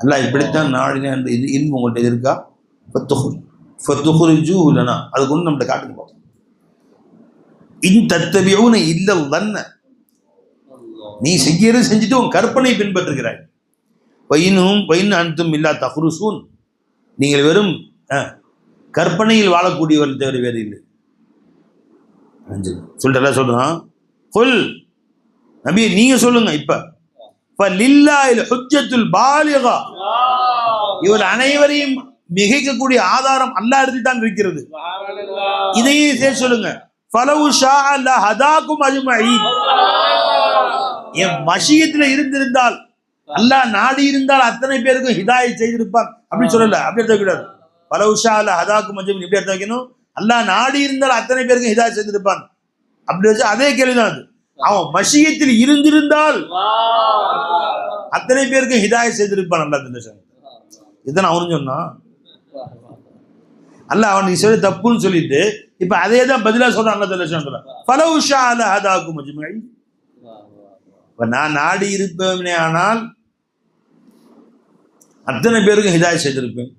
அல்லாஹ் இப்படித்தான் நாடினா இந்த இது இல்மு உங்கள்கிட்ட இருக்கா? ஃபத்துஹுரிஜூஹு லனா. அது கொண்டு நம்மகிட்ட காட்டுங்க பார்ப்போம். இன் தத்தபியூன இல்லல் தன்ன, நீ செய்யறது செஞ்சுட்டு உன் கற்பனை பின்பற்றுகிறாய். வயின் அன்தும் இல்லா தஹ்ருசூன், நீங்கள் வெறும் கற்பனையில் வாழக்கூடியவர்கள் தவிர வேறு இல்லை. சொல்லிட்டு சொல்றான், கொல் நபி நீங்க சொல்லுங்க, இப்ப லில்லாஹில் ஹுஜ்ஜத்துல் பாலிகா, இவர் அனைவரையும் மிகைக்கக்கூடிய ஆதாரம் அல்லாஹ் இடத்தில் தான் இருக்கிறது. இதையே சேர்த்து சொல்லுங்க, ஃபலவு ஷாஅ லஹதாக்கும் அஜ்மஈன், என் மஷியத்துல இருந்திருந்தால், அல்லாஹ் நாடி இருந்தால் அத்தனை பேருக்கும் ஹிதாயத் செய்திருப்பான். அப்படி சொல்லல, அப்படி எடுத்த கூடாது. ஃபலவு ஷாஅ லஹதாக்கும் அஜ்மஈன் இப்படி எடுத்து வைக்கணும். அல்லாஹ் நாடி இருந்தால் அத்தனை பேருக்கும் ஹிதாயத் செய்திருப்பான். அப்படி வச்சு அதே கேள்விதான் அது. அவன் மஷியத்தில் இருந்திருந்தால் அத்தனை பேருக்கும் ஹிதாயத் செய்திருப்பான் அல்லாஹ். இதுதான் அவனு சொன்னான். அல்ல அவன் சொல்லி தப்புன்னு சொல்லிட்டு இப்ப அதே தான் பதிலா சொல்றான் அல்லாஹ். நான் நாடி இருப்பேனே ஆனால் அத்தனை பேருக்கும் ஹிதாயத் செய்திருப்பேன்.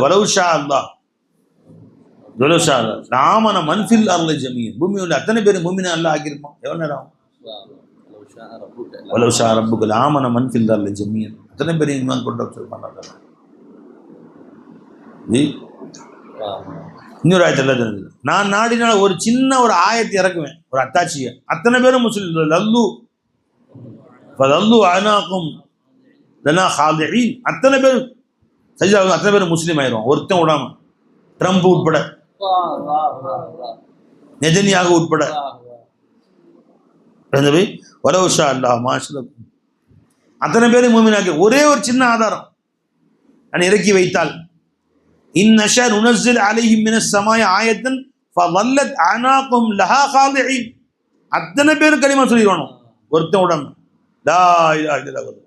வலவுஷா அல்லாஹ் ராமன மன்ஃபில் அருளை ஜமீன், பூமியுள்ள அத்தனை பேரும் பூமினை அல்லாஹ் ஆக்கியிருப்பான். எவ்வளவு நேரம்? வலவுஷா ரப்புக்கு ராமன மன்ஃபில் அருளை ஜமீன், அத்தனை பேரையும் ஈமான் கொண்டு வச்சிருப்பான். இன்னொரு ஆயத்தில் தெரிஞ்சது, நான் நாடினால் ஒரு சின்ன ஒரு ஆயத்தை இறக்குவேன், ஒரு அத்தாட்சியை, அத்தனை பேரும் முஸ்லிம் லல்லு லல்லு அனாக்கும் லனா ஹாதிஈன், அத்தனை பேரும் சஜிதா, அத்தனை பேரும் முஸ்லீம் ஆயிடுவான், ஒருத்தன் விடாம. ட்ரம்ப் உட்பட, நெதன்யாகு உட்பட. வலவுஷா அல்லாஹ் மாஷலக்கும், அத்தனை பேரும் மூமினாக்கி. ஒரே ஒரு சின்ன ஆதாரம் நான் இறக்கி வைத்தால், இந்நஷா நுனஸ்ஸில் அலைஹிம் மினஸ் ஸமாய் ஆயத்தன் ஃபவல்லத் அனாகும் லஹா ஹாதிஈன், அத்தனை பேரும் கலிமா சொல்லிடுவானோ ஒருத்தன் உடம்பு. லா இலாஹா இல்லல்லாஹ்,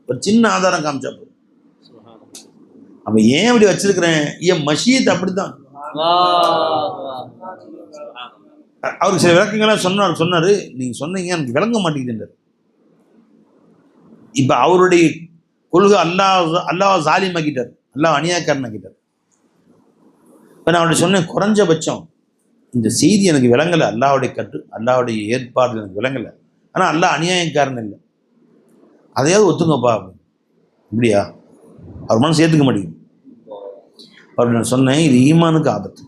ஒரு சின்ன ஆதாரம் காமிச்சா போதும். அவன் ஏன் அப்படி வச்சிருக்கிறேன், என் மஷியத் அப்படித்தான். அவருக்கு சில விளக்கங்கள்லாம் சொன்னாரு, நீங்க சொன்னீங்க எனக்கு விளங்க மாட்டேங்குதுன்றார். இப்ப அவருடைய கொள்கை அல்லாஹ் சாலிமாக்கிட்டார், அல்லாஹ் அநியாயக்காரனாக்கிட்டார். இப்ப நான் அவர்கிட்ட சொன்னேன், குறைஞ்சபட்சம் இந்த செய்தி எனக்கு விளங்கலை, அல்லாஹ்வுடைய ஏற்பாடு எனக்கு விளங்கலை, ஆனா அல்லாஹ் அநியாயக்காரன் இல்லை, அதையாவது ஒத்துங்கப்பா. இப்படியா? அவர் மனசு ஏற்றுக்க மாட்டேங்குது. அப்படி நான் சொன்னேன், இது ஈமானுக்கு ஆபத்து.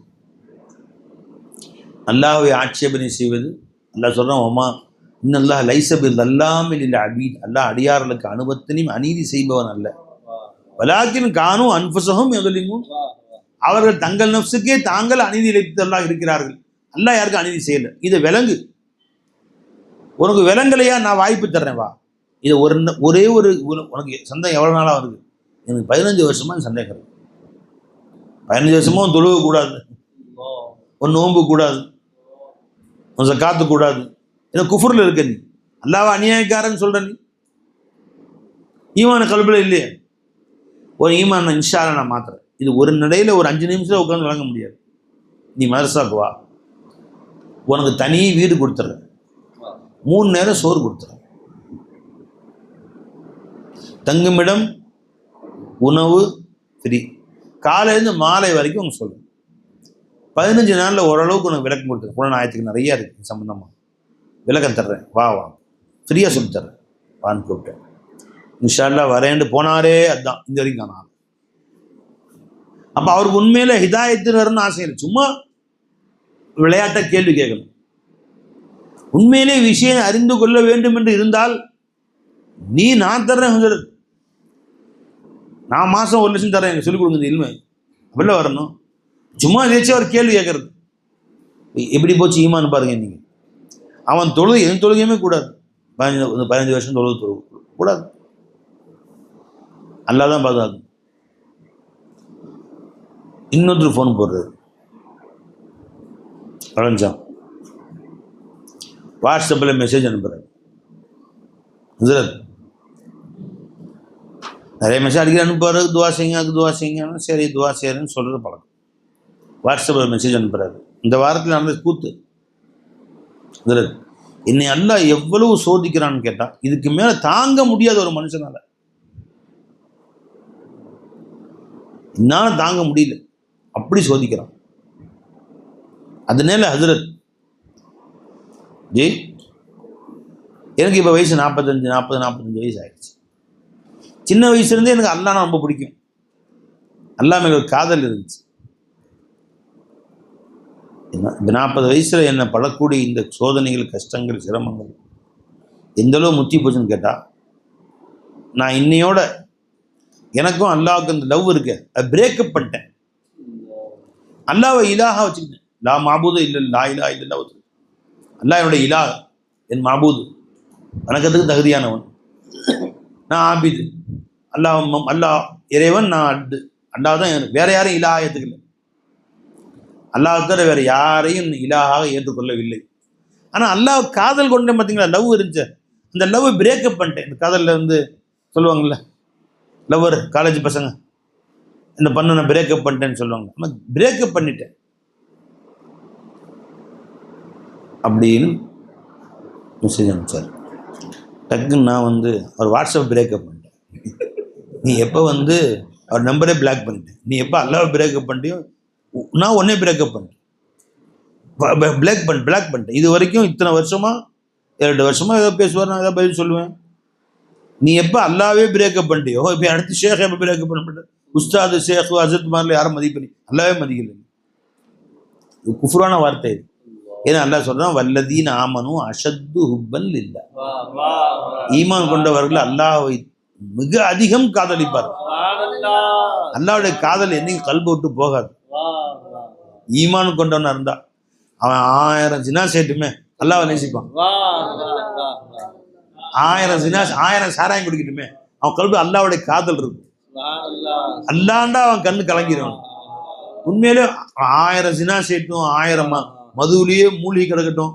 அல்லாஹ்வை ஆட்சேபனை செய்வது, அல்லாஹ் சொல்றான், ஒமா இன்னல்லாஹ் லைஸ பில்லாமில் இல்ல அபீத், அல்லாஹ் அடியார்களுக்கு அனுபவத்தினையும் அநீதி செய்பவன் அல்ல. வலாக்கின் கானும் அன்ஃபுஸஹும் யظلمون, அவர்கள் தங்கள் நஃப்ஸுக்கே தாங்கள் அநீதி இழைத்தவர்களாக இருக்கிறார்கள். அல்லாஹ் யாருக்கும் அநீதி செய்யல. இதை விளங்கு. உனக்கு விளங்கலையா, நான் வாய்ப்பு தர்றேன், வா. இதை ஒரே ஒரு உனக்கு சந்தேகம் எவ்வளோ நாளாக வருது? எனக்கு 15 வருஷமா சந்தேகம் இருக்கு. 15 வருஷமா உன் தொழுவ கூடாது, உன் நோன்பு கூடாது, உன் ஜக்காத்து கூடாது, ஏன்னா குஃபுரில் இருக்க நீ, அல்லாஹ்வை அநியாயக்காரன்னு சொல்ற நீ. ஈமான கல்பில் இல்லையே. ஒரு ஈமான இன்ஷா அல்லாஹ் நான் மாத்துறேன். இது ஒரு நடையில் ஒரு 5 நிமிஷம் உட்காந்து விளங்க முடியாது. நீ மதரசாக்கு வா, உனக்கு தனி வீடு கொடுத்துட்றேன், 3 நேரம் சோறு கொடுத்துட்றேன், தங்குமிடம் உணவு ஃப்ரீ, காலையிலேருந்து மாலை வரைக்கும் உனக்கு சொல்லுவேன். 15 நாளில் ஓரளவுக்கு உனக்கு விளக்கம் கொடுத்துருக்கேன். குரான் ஆயத்துக்கு நிறையா இருக்குது சம்மந்தமாக, விளக்கம் தர்றேன், வா ஃப்ரீயாக சொல்லி தர்றேன், வான்னு கூப்பிட்டேன். இன்ஷா அல்லாஹ் வரேன்ட்டு போனாரே, அதுதான் இந்த வரைக்கும் காணாது. அப்போ அவருக்கு உண்மையில ஹிதாயத்து வரணும்னு ஆசை இல்லை, சும்மா விளையாட்டை கேள்வி கேட்கணும். உண்மையிலே விஷயம் அறிந்து கொள்ள வேண்டும் என்று இருந்தால் நீ, நான் தர்றேன், நான் மாதம் 1 லட்சம் தரேன், எனக்கு சொல்லிக் கொடுங்க, இந்த இல்மை அப்படில வரணும். சும்மா ஏதாச்சும் ஒரு கேள்வி கேட்கறது. எப்படி போச்சு ஈமான்னு பாருங்க. நீங்கள் அவன் தொழுகை, எந்த தொழுகையுமே கூடாது, 15 வருஷம் தொழுது கூடாது, அல்லாஹ் தான் பாதுகாக்கும். இன்னொருத்தர் ஃபோன் போடுறாரு, அழைஞ்சான், வாட்ஸ்அப்பில் மெசேஜ் அனுப்புறாரு. நிறைய மெசேஜ் அடிக்கடி அனுப்புவார், துவா செய்யுங்க, அதுக்கு துவா செய்யுங்க, சரி துவா செய்யறேன்னு சொல்கிறது பழக்கம். வாட்ஸ்அப்பில் மெசேஜ் அனுப்புறாரு. இந்த வாரத்தில் நடந்த கூத்து, என்னை அல்லாஹ் எவ்வளவு சோதிக்கிறான்னு கேட்டால், இதுக்கு மேலே தாங்க முடியாத ஒரு மனுஷனால, என்னால் தாங்க முடியல, அப்படி சோதிக்கிறான். அதனால ஹசரத் ஜி எனக்கு இப்போ வயசு 45 வயசு ஆயிடுச்சு. சின்ன வயசுலேருந்தே எனக்கு அல்லாஹ்னா ரொம்ப பிடிக்கும். அல்லாஹ் மேல ஒரு காதல் இருந்துச்சு. இந்த 40 வயசில் என்னை படக்கூடிய இந்த சோதனைகள், கஷ்டங்கள், சிரமங்கள் எந்த அளவு முத்தி போச்சுன்னு கேட்டால், நான் இன்னையோட எனக்கும் அல்லாஹ்வுக்கு இந்த லவ் இருக்கு, அதை பிரேக்கப் பண்ணிட்டேன். அல்லாஹ்வை இலாஹா வச்சுக்கிட்டேன். லா மாபூது இல்லை, லா இலா இல்லா. அல்லாஹ் என்னுடைய இலா, என் மாபூது, வணக்கத்துக்கு தகுதியானவன். நான் ஆபிது, அல்லாஹ் இறைவன், நான் அட்டு. அல்லாஹ் தான் வேற யாரையும் இலாஹா ஏற்றுக்கல. அல்லாஹ் தவிர வேற யாரையும் இலாஹாக ஏற்றுக்கொள்ளவில்லை. ஆனால் அல்லாஹ் காதல் கொண்டேன் பார்த்தீங்களா, லவ் இருந்துச்சு. அந்த லவ் பிரேக்கப் பண்ணிட்டேன். இந்த காதலில் வந்து சொல்லுவாங்கள்ல, லவ்வர் காலேஜ் பசங்க, இந்த பண்ண நான் பிரேக்கப் பண்ணிட்டேன்னு சொல்லுவாங்க. நம்ம பிரேக்கப் பண்ணிட்டேன் அப்படின்னு மெசேஜ் அனுப்பிச்சார். டக்குன்னு நான் வந்து அவர் வாட்ஸ்அப் பிரேக்கப் பண்ணிட்டேன். நீ எப்போ வந்து அவர் நம்பரே பிளாக் பண்ணிட்டேன். நீ எப்போ அல்லாவை பிரேக்கப் பண்ணிட்டியோ நான் உடனே பிரேக்கப் பண்ணிட்டேன். பிளாக் பண்ணிட்டேன். இது வரைக்கும் இத்தனை வருஷமா 2 வருஷமா ஏதோ பேசுவார், நான் ஏதோ பதில் சொல்லுவேன். நீ எப்போ அல்லாவே பிரேக்கப் பண்ணிட்டியோ, இப்போ அடுத்து ஷேக் எப்போ பிரேக்கப் பண்ண மாட்டேன். உஸ்தாது, ஷேக், அசத் மாதிரில யாரும் மதிப்பணி, அல்லாவே மதிக்கல. இது குஃப்ரான வார்த்தை. இது ஏன்னா அல்லாஹ் சொல்றான், வல்லதீன ஆமனு அஷத்து ஹுப்பன் லில்லாஹ். ஈமான் கொண்டவர்கள் அல்லாஹ்வை மிக அதிகம் காதலிப்பார். அல்லாஹ்வுடைய காதல் என்னைக்கு கல்பு விட்டு போகாது. ஈமான் கொண்டவனா இருந்தா அவன் 1000 ஜினா செய்யட்டுமே அல்லாஹ்வை நேசிப்பான். 1000 ஜினா, 1000 சாராயம் குடிக்கட்டுமே அவன் கல்பு அல்லாஹ்வுடைய காதல் இருக்கும். அல்லாண்டா அவன் கண்ணு கலங்கிடுவான். உண்மையிலே 1000 ஜினா செய்யட்டும், 1000 மதுவிலேயே மூழ்கி கிடக்கட்டும்,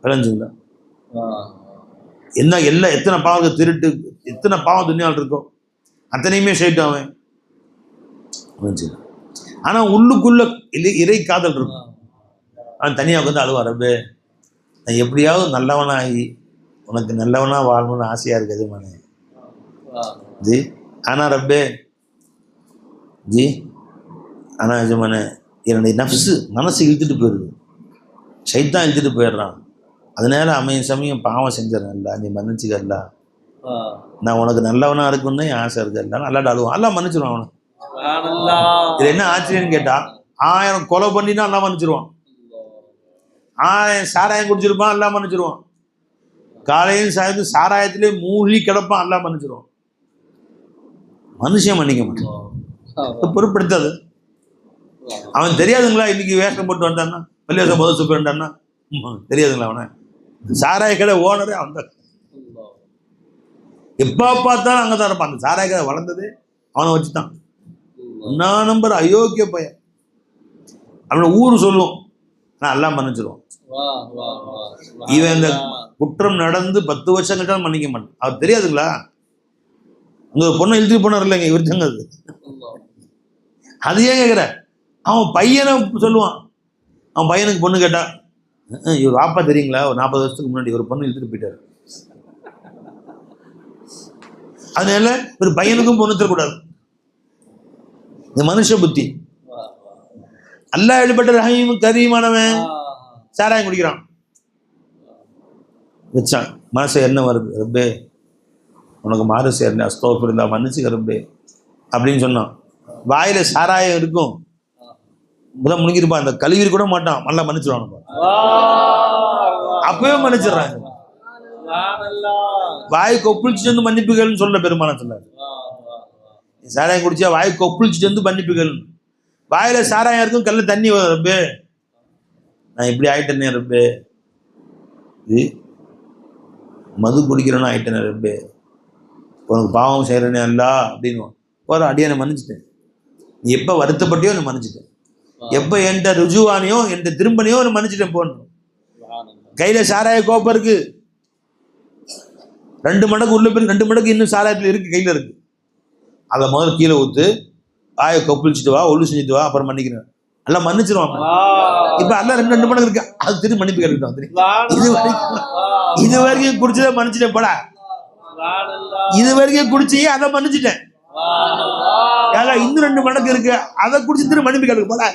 விளைஞ்சுங்களா என்ன எல்லாம் எத்தனை பாவம், திருட்டு, எத்தனை பாவம் துணியால் இருக்கும், அத்தனையுமே செய்யட்டும் அவன். ஆனா உள்ளுக்குள்ள இறை காதல் இருக்கும். அவன் தனியாக உட்காந்து அழுவான், ரப்பே நான் எப்படியாவது நல்லவனாகி உனக்கு நல்லவனா வாழணும்னு ஆசையா இருக்குது மனே ஜி. ஆனா ரப்பே ஜி, ஆனா எஜமானே என்னுடைய மனசு இழுத்துட்டு போயிடுது, சைத்தான் இழுத்துட்டு போயிடுறான். அதனால அமையும் சமயம் பாவம் செஞ்சிடறேன்ல, நீ மன்னிச்சுக்கல, நான் உனக்கு நல்லவனா இருக்குன்னு என் ஆசை இருக்குல்ல, நல்லாட்டு அழுவான். எல்லாம் மன்னிச்சிருவான் அவனை. இது என்ன ஆச்சரியன்னு கேட்டா, 1000 கொலை பண்ணினா எல்லாம் மன்னிச்சிருவான். 1000 சாராயம் குடிச்சிருப்பான், எல்லாம் மன்னிச்சிருவான். காலையும் சாயந்து சாராயத்திலே மூழ்கி கிடப்பான், எல்லாம் மன்னிச்சிருவான். மனுஷன் மன்னிக்க மாட்டான், பொருட்படுத்தாது. அவன் தெரியாதுங்களா, இன்னைக்கு வேஷம் போட்டு வந்தான்னா, பள்ளிவாசம் போது சுப்பி வந்தான்னா தெரியாதுங்களா, அவனை சாராய கடை ஓனரே அவன் தான். எப்போ பார்த்தாலும் அங்கே தான் இருப்பான். அந்த சாராய கடை வளர்ந்தது அவனை வச்சுதான். ஒன்னா நம்பர் அயோக்கிய பையன். அவனை ஊர் சொல்லுவோம், நான் எல்லாம் மன்னிச்சிருவான். இவன் இந்த குற்றம் நடந்து 10 வருஷம் கட்டாலும் மன்னிக்க மாட்டான். அவர் தெரியாதுங்களா, அங்கே ஒரு பொண்ணை இழுத்துட்டு போனார் இல்லைங்க, இவர் தாங்க அது. அது ஏன் கேட்குற, அவன் பையனை சொல்லுவான். அவன் பையனுக்கு பொண்ணு கேட்டா, இவர் வாப்பா தெரியுங்களா, ஒரு 40 வருஷத்துக்கு முன்னாடி ஒரு பொண்ணு இழுத்துட்டு போயிட்டார். அதனால ஒரு பையனுக்கும் பொண்ணு தரக்கூடாது. இந்த மனுஷ புத்தி. அல்லாஹ் எழுப்பட்ட ரஹீம் கரீமானவன் சாராயம் குடிக்கிறான். வச்சான் மனசை என்ன வருது, ரப்பே உனக்கு மாறு சேர்ந்தேன், அஸ்தோஃபிருல்லாஹ் மன்னிச்சுக்க ரப்பே அப்படின்னு சொன்னான். வாயில சாராயம் இருக்கும், முதல் முழுங்கிருப்பான், அந்த கழுவி கூட மாட்டான், நல்லா மன்னிச்சிருவான். அப்பவே மன்னிச்சிடறாங்க. வாய் கொப்புளிச்சுட்டு வந்து மன்னிப்புகள்னு சொல்ல பெருமான சொல்லாரு. சாராயம் குடிச்சா வாய் கொப்புளிச்சுட்டு வந்து மன்னிப்புகள். வாயில சாராயம் இருக்கும், கல்ல தண்ணி வரும், ரப்பே நான் இப்படி ஆயிட்டேனே ரப்பே, இது மது குடிக்கிறேன்னு ஆயிட்டேனே ரப்பே, உனக்கு பாவம் செய்யறேனே அல்ல அப்படின்னு போற அடியான மன்னிச்சிட்டேன். நீ எப்போ வருத்தப்பட்டியோ நான் மன்னிச்சிட்டேன், எப்போ என்கிட்ட ருஜுவானியோ என்கிட்ட திரும்பனியோ நான் மன்னிச்சிட்டேன் போன. கையில சாராய கோப்பம் இருக்கு, 2 மடங்கு உள்ள போய் 2 மடங்கு இன்னும் சாராயத்தில் இருக்கு, கையில இருக்கு. அதை முதல்ல கீழே ஊத்து, ஆய கொப்பிழிச்சிட்டு வா, ஒழு செஞ்சுட்டு வா, அப்புறம் மன்னிக்கிறேன், எல்லாம் மன்னிச்சிருவாங்க. இப்ப எல்லாம் 2 மடங்கு இருக்கு, அது திரும்பி மன்னிப்பு கேட்டுக்கிட்டோம். இது வரைக்கும் குடிச்சதை மன்னிச்சிட்டேன் போடா, இது வரைக்கும் குடிச்சையே அதை மன்னிச்சிட்டேன், இன்னும் 2 மடங்கு இருக்கு, அதை குடிச்சு திரும்ப மன்னிப்பு கேட்டு போடா.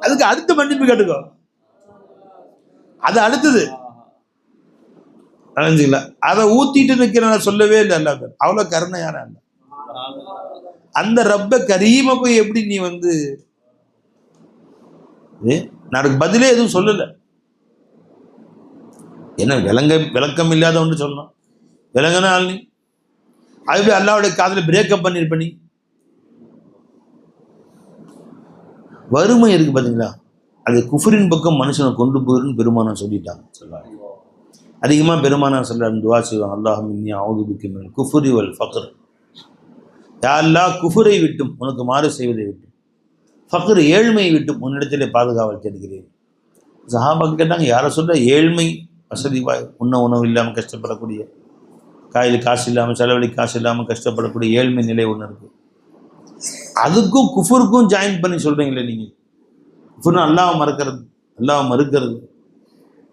அதுக்கு அடுத்த மன்னிப்பு கேட்டுக்கோ, அது அடுத்தது. நினைஞ்சுக்கல, அதை ஊத்திட்டு நிக்கிற சொல்லவே இல்லை. அல்ல அவ்வளவு கருணையான அல்ல. அந்த ரப்ப கரீம போய் எப்படி நீ வந்து எனக்கு பதிலே எதுவும் சொல்லல. என்ன விளக்கம் இல்லாத ஒன்று சொல்லணும், விளங்கினால் நீ அது போய் அல்லாவுடைய காதல பிரேக்கப் பண்ணிருப்ப. நீ வறுமை இருக்கு பாத்தீங்களா, அது குஃபரின் பக்கம் மனுஷனை கொண்டு போயிருன்னு பெருமானார் சொல்லிட்டாங்க. சொல்லுவாங்க அதிகமாக பெருமானார் சொல்றாங்க, துவா செய்வாங்க, அல்லாஹும் இன்னி அஊது பிக்க மினல் குஃப்ரி வல் ஃபக்ர். யா அல்லாஹ் குஃபரை விட்டும் உனக்கு மாறு செய்வதை விட்டும், ஃபக்ர் ஏழ்மையை விட்டும் உன்னிடத்திலே பாதுகாவல் தேடுகிறேன். சஹாபாக்கு கேட்டாங்க, யாரை சொல்ற ஏழ்மை, வசதி உணவு இல்லாமல் கஷ்டப்படக்கூடிய, காயில் காசு இல்லாமல் செலவழி காசு இல்லாமல் கஷ்டப்படக்கூடிய ஏழ்மை நிலை ஒன்று இருக்குது. அதுக்கும் குஃபருக்கும் ஜாயின் பண்ணி சொல்கிறீங்களே நீங்கள். குஃபர்னு அல்லாஹ் மறுக்கிறது, அல்லாஹ் மறுக்கிறது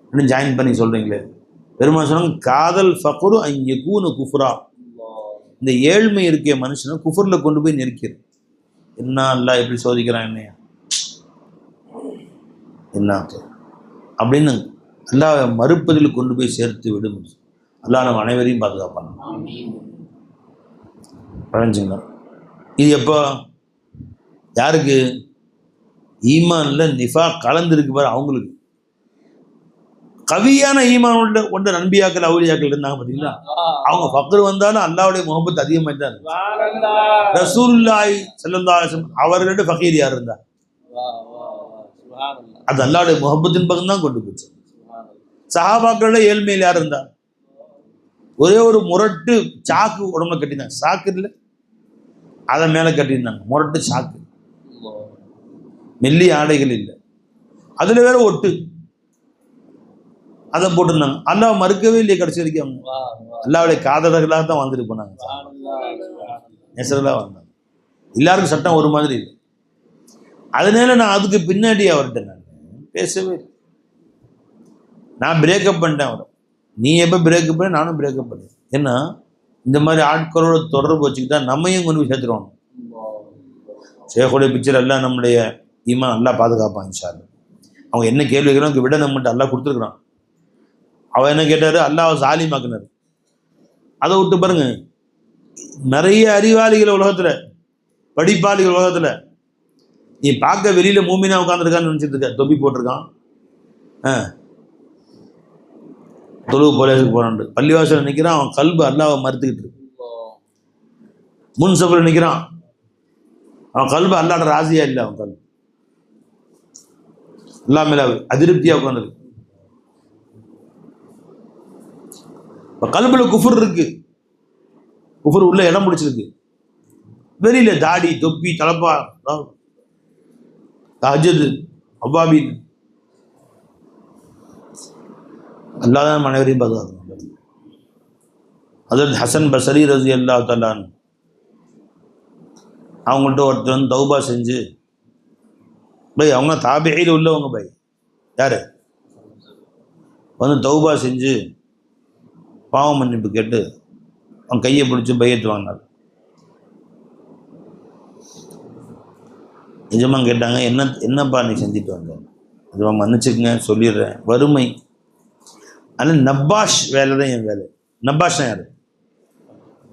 அப்படின்னு ஜாயின் பண்ணி சொல்கிறீங்களே. பெருமாள் சொன்னாங்க, காதல் ஃபக்ரு அங்கே கூனு குஃப்ரா. இந்த ஏழ்மை இருக்கிய மனுஷனை குஃபரில் கொண்டு போய் நெருக்கிறது. என்ன அல்லாஹ் எப்படி சோதிக்கிறான் என்னையா என்ன அப்படின்னு அல்லாஹ் மறுப்பதில் கொண்டு போய் சேர்த்து விடும். அல்லாஹ் நம்ம அனைவரையும் பாதுகாப்பாங்க. பழஞ்சுங்களா, இது எப்போ யாருக்கு ஈமான்ல நிஃபா கலந்துருக்கு பாரு, அவங்களுக்கு. கவியான ஈமான் கொண்ட நன்பியாக்கள் அவுலியாக்கள் இருந்தாங்க பார்த்தீங்களா, அவங்க ஃபக்ர் வந்தாலும் அல்லாஹ்வுடைய முஹப்பத் அதிகமாக தான் இருக்கு. ரசூலுல்லாஹி ஸல்லல்லாஹு அலைஹி வஸல்லம் அவர்களோட ஃபகீர் யார் இருந்தா, அது அல்லாஹ்வுடைய முஹப்பத்தின் பக்கம் தான் கொண்டு போச்சு. சஹாபாக்களோட ஏழ்மையில் யார் இருந்தா, ஒரே ஒரு முரட்டு சாக்கு உடம்புல கட்டியிருந்தாங்க. சாக்கு இல்லை, அதை மேலே கட்டியிருந்தாங்க, முரட்டு சாக்கு, மெல்லிய ஆடைகள் இல்லை, அதுல வேற ஒட்டு, அதை போட்டிருந்தாங்க. அல்லாஹ் மறுக்கவே இல்லையே கடைசி வரைக்கும். அவங்க அல்லாஹ்வுடைய காதலர்களாக தான் வந்துட்டு போனாங்க, நெசரலாக வந்தாங்க. எல்லாருக்கும் சட்டம் ஒரு மாதிரி இல்லை. அதனால நான் அதுக்கு பின்னாடி அவர்கிட்ட நான் பேசவே இல்லை. நான் பிரேக்கப் பண்ணிட்டேன் அவரை. நீ எப்போ பிரேக்கப் பண்ண, நானும் பிரேக்கப் பண்ணேன். ஏன்னா இந்த மாதிரி ஆட்களோட தொடர்பு வச்சுக்கிட்டா நம்மையும் கொண்டு போய் சேர்த்துருவாங்க. ஷேखோடைய பிக்சர் எல்லாம் நம்முடைய ஈமான் நல்லா பாதுகாப்பான் இன்ஷா அல்லாஹ். அவங்க என்ன கேள்வி கேட்குறாங்க விட நம்மகிட்ட அல்லாஹ் கொடுத்துருக்குறான். அவன் என்ன கேட்டார், அல்லாஹ் சாலிமாக்குனார். அதை விட்டு பாருங்க, நிறைய அறிவாளிகள் உலகத்தில், படிப்பாளிகள் உலகத்தில், நீ பார்க்க வெளியில மூமினா உட்காந்துருக்கான்னு நினச்சிட்டு இருக்க, தொப்பி போட்டிருக்கான், தொழுவு போலேசுக்கு போறான், பள்ளிவாசல் நிற்கிறான், அவன் கல்பு அல்லாஹ்வை மறுத்துக்கிட்டு இருக்கு. முன் சபையில் நிற்கிறான், அவன் கல்பு அல்லாஹ்வோட ராசியா இல்லை, அவன் கல்பு அல்லாஹ் மேல அதிருப்தியா உட்காந்துருக்கு. கல்புல குஃபர் இருக்கு, குஃபர் உள்ள இடம் பிடிச்சிருக்கு. வெளியில தாடி தொப்பி தலப்பா தஹஜ்ஜுத் அவ்வாபீன், அல்லாஹ் தான் அனைவரையும் பாதுகாக்கணும். ஹஜ்ரத் ஹசன் பஸ்ரி ரலியல்லாஹு தஆலா அன்ஹு அவங்கள்ட்ட ஒருத்தர் வந்து தௌபா செஞ்சு, பை அவங்க தாபியில் உள்ளவங்க, பை யாரு வந்து தௌபா செஞ்சு பாவம் மன்னிப்பு கேட்டு அவன் கையை பிடிச்சி பையத்து வாங்கினார். நிஜமாக கேட்டாங்க, என்னப்பா நீ செஞ்சுட்டு வந்த, அதுவா மன்னிச்சுக்குங்க சொல்லிடுறேன், வறுமை. ஆனால் நப்பாஷ் வேலை தான் என் வேலை. நப்பாஷ்னா யார்,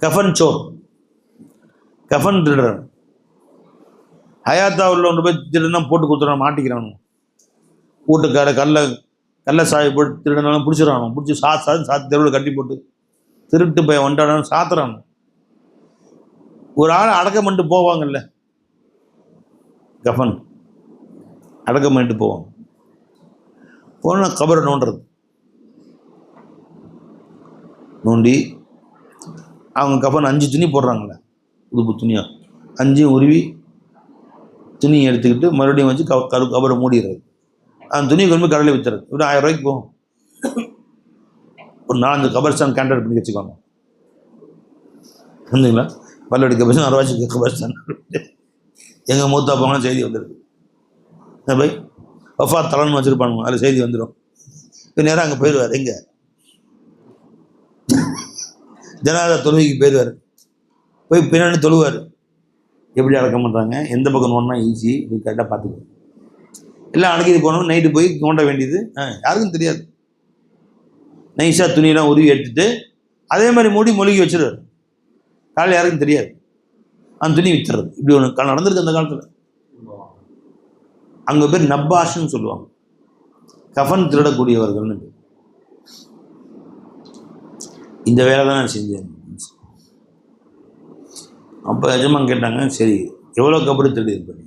கஃபன் சோர், கஃபன் திருடுறன். ஹயாத்தா உள்ள ஒன்று போய் திருடுனா போட்டு கொடுத்துறான், மாட்டிக்கிறானு. வீட்டுக்கார கல்ல சாய் போட்டு திருடனாலும் பிடிச்சிடறானு, பிடிச்சி சாத்து தெருவில் கட்டி போட்டு திருட்டு போய் ஒன்றாடாலும் சாத்துறானு. ஒரு ஆள் அடக்கம் பண்ணிட்டு போவாங்கல்ல, கஃபன் அடக்கம் பண்ணிட்டு போவாங்க. போனால் கபரை நோண்டுறது, நோண்டி அவங்க கஃபன் 5 துணி போடுறாங்களே, புது துணியாக 5 உருவி துணியை எடுத்துக்கிட்டு மறுபடியும் வச்சு கபரை மூடிடுறது. அந்த துணியை கொண்டு போய் கடையில் விற்றுறது. ஒரு 1000 ரூபாய்க்கு போகும். ஒரு 4 கபர்ஸ்தான் கான்ட்ராக்ட் பண்ணி வச்சுக்கோங்க. வந்துங்களா, பல்லடி கபர்ஸ்தான், அரவாச்சி கபர்ஸ்தான். எங்கள் மூத்தா போங்கன்னா செய்தி வந்துடுது. பை வஃபா தலன்னு வச்சுருப்பானுங்க, அதில் செய்தி வந்துடும். இப்போ நேராக அங்கே போயிடுவார். எங்கே ஜனாதா தொழுகைக்கு போயிடுவார். போய் பின்னாடி தொழுவார். எப்படி அடக்கம் பண்ணுறாங்க, எந்த பக்கம் ஒன்றா ஈஸி, இது கரெக்டாக பார்த்துக்கோ. எல்லாம் அடக்கிட்டு போனோம். நைட்டு போய் தோண்ட வேண்டியது, யாருக்கும் தெரியாது. நைஸாக துணியெல்லாம் உருவி எடுத்துட்டு அதே மாதிரி மூடி மொழிகி வச்சிருவார். காலையில் யாருக்கும் தெரியாது. அந்த துணி வித்துறது. இப்படி ஒன்று நடந்திருக்கு அந்த காலத்தில். அங்கே பேர் நப்பாஷுன்னு சொல்லுவாங்க, கஃன் திருடக்கூடியவர்கள்னு. இந்த வேலை தான் நான் செஞ்சேன். அப்போ எஜமான் கேட்டாங்க, சரி எவ்வளோ கபரு திருடி இருப்பேன்?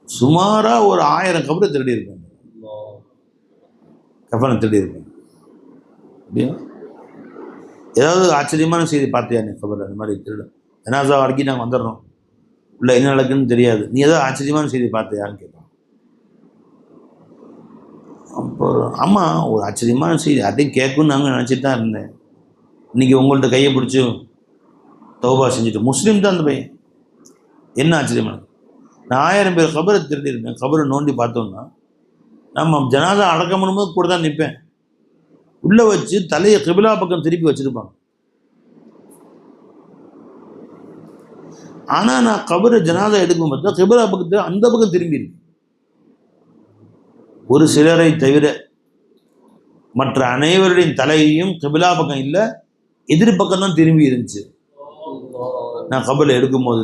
சுமாராக ஒரு 1000 கபரு திருடி இருப்பேன், கஃனை திருடி இருப்பேன். அப்படியா? ஏதாவது ஆச்சரியமான செய்தி பார்த்தியா நீ கபர்? அந்த மாதிரி திருட ஜனாசா வரைக்கும் நாங்கள் வந்துடுறோம், இல்லை என்ன நடக்குன்னு தெரியாது, நீ ஏதோ ஆச்சரியமான செய்தி பார்த்தியான்னு கேட்பான். அப்போ அம்மா ஒரு ஆச்சரியமான செய்தி அதையும் கேட்குன்னு நாங்கள் நினச்சிட்டு தான் இருந்தேன். இன்றைக்கி உங்கள்கிட்ட கையை பிடிச்சி தௌபா செஞ்சுட்டு, முஸ்லீம் தான் அந்த பையன், என்ன ஆச்சரியமான, நான் 1000 பேர் கபரை திருடி இருப்பேன். கபரை நோண்டி பார்த்தோம்னா நம்ம ஜனாதா அடக்கம் பண்ணும்போது கூட தான் நிற்பேன். உள்ளே வச்சு தலையை கிபிலா பக்கம் திருப்பி வச்சுருப்பாங்க. ஆனால் நான் கபரை ஜனாதா எடுக்கும் பார்த்தா கிபிலா பக்கத்தில் அந்த பக்கம் திரும்பி இருக்கு. ஒரு சிலரை தவிர மற்ற அனைவருடைய தலையையும் கிபிலா பக்கம் இல்லை, எதிர்பக்கம் தான் திரும்பி இருந்துச்சு. நான் கபலை எடுக்கும் போது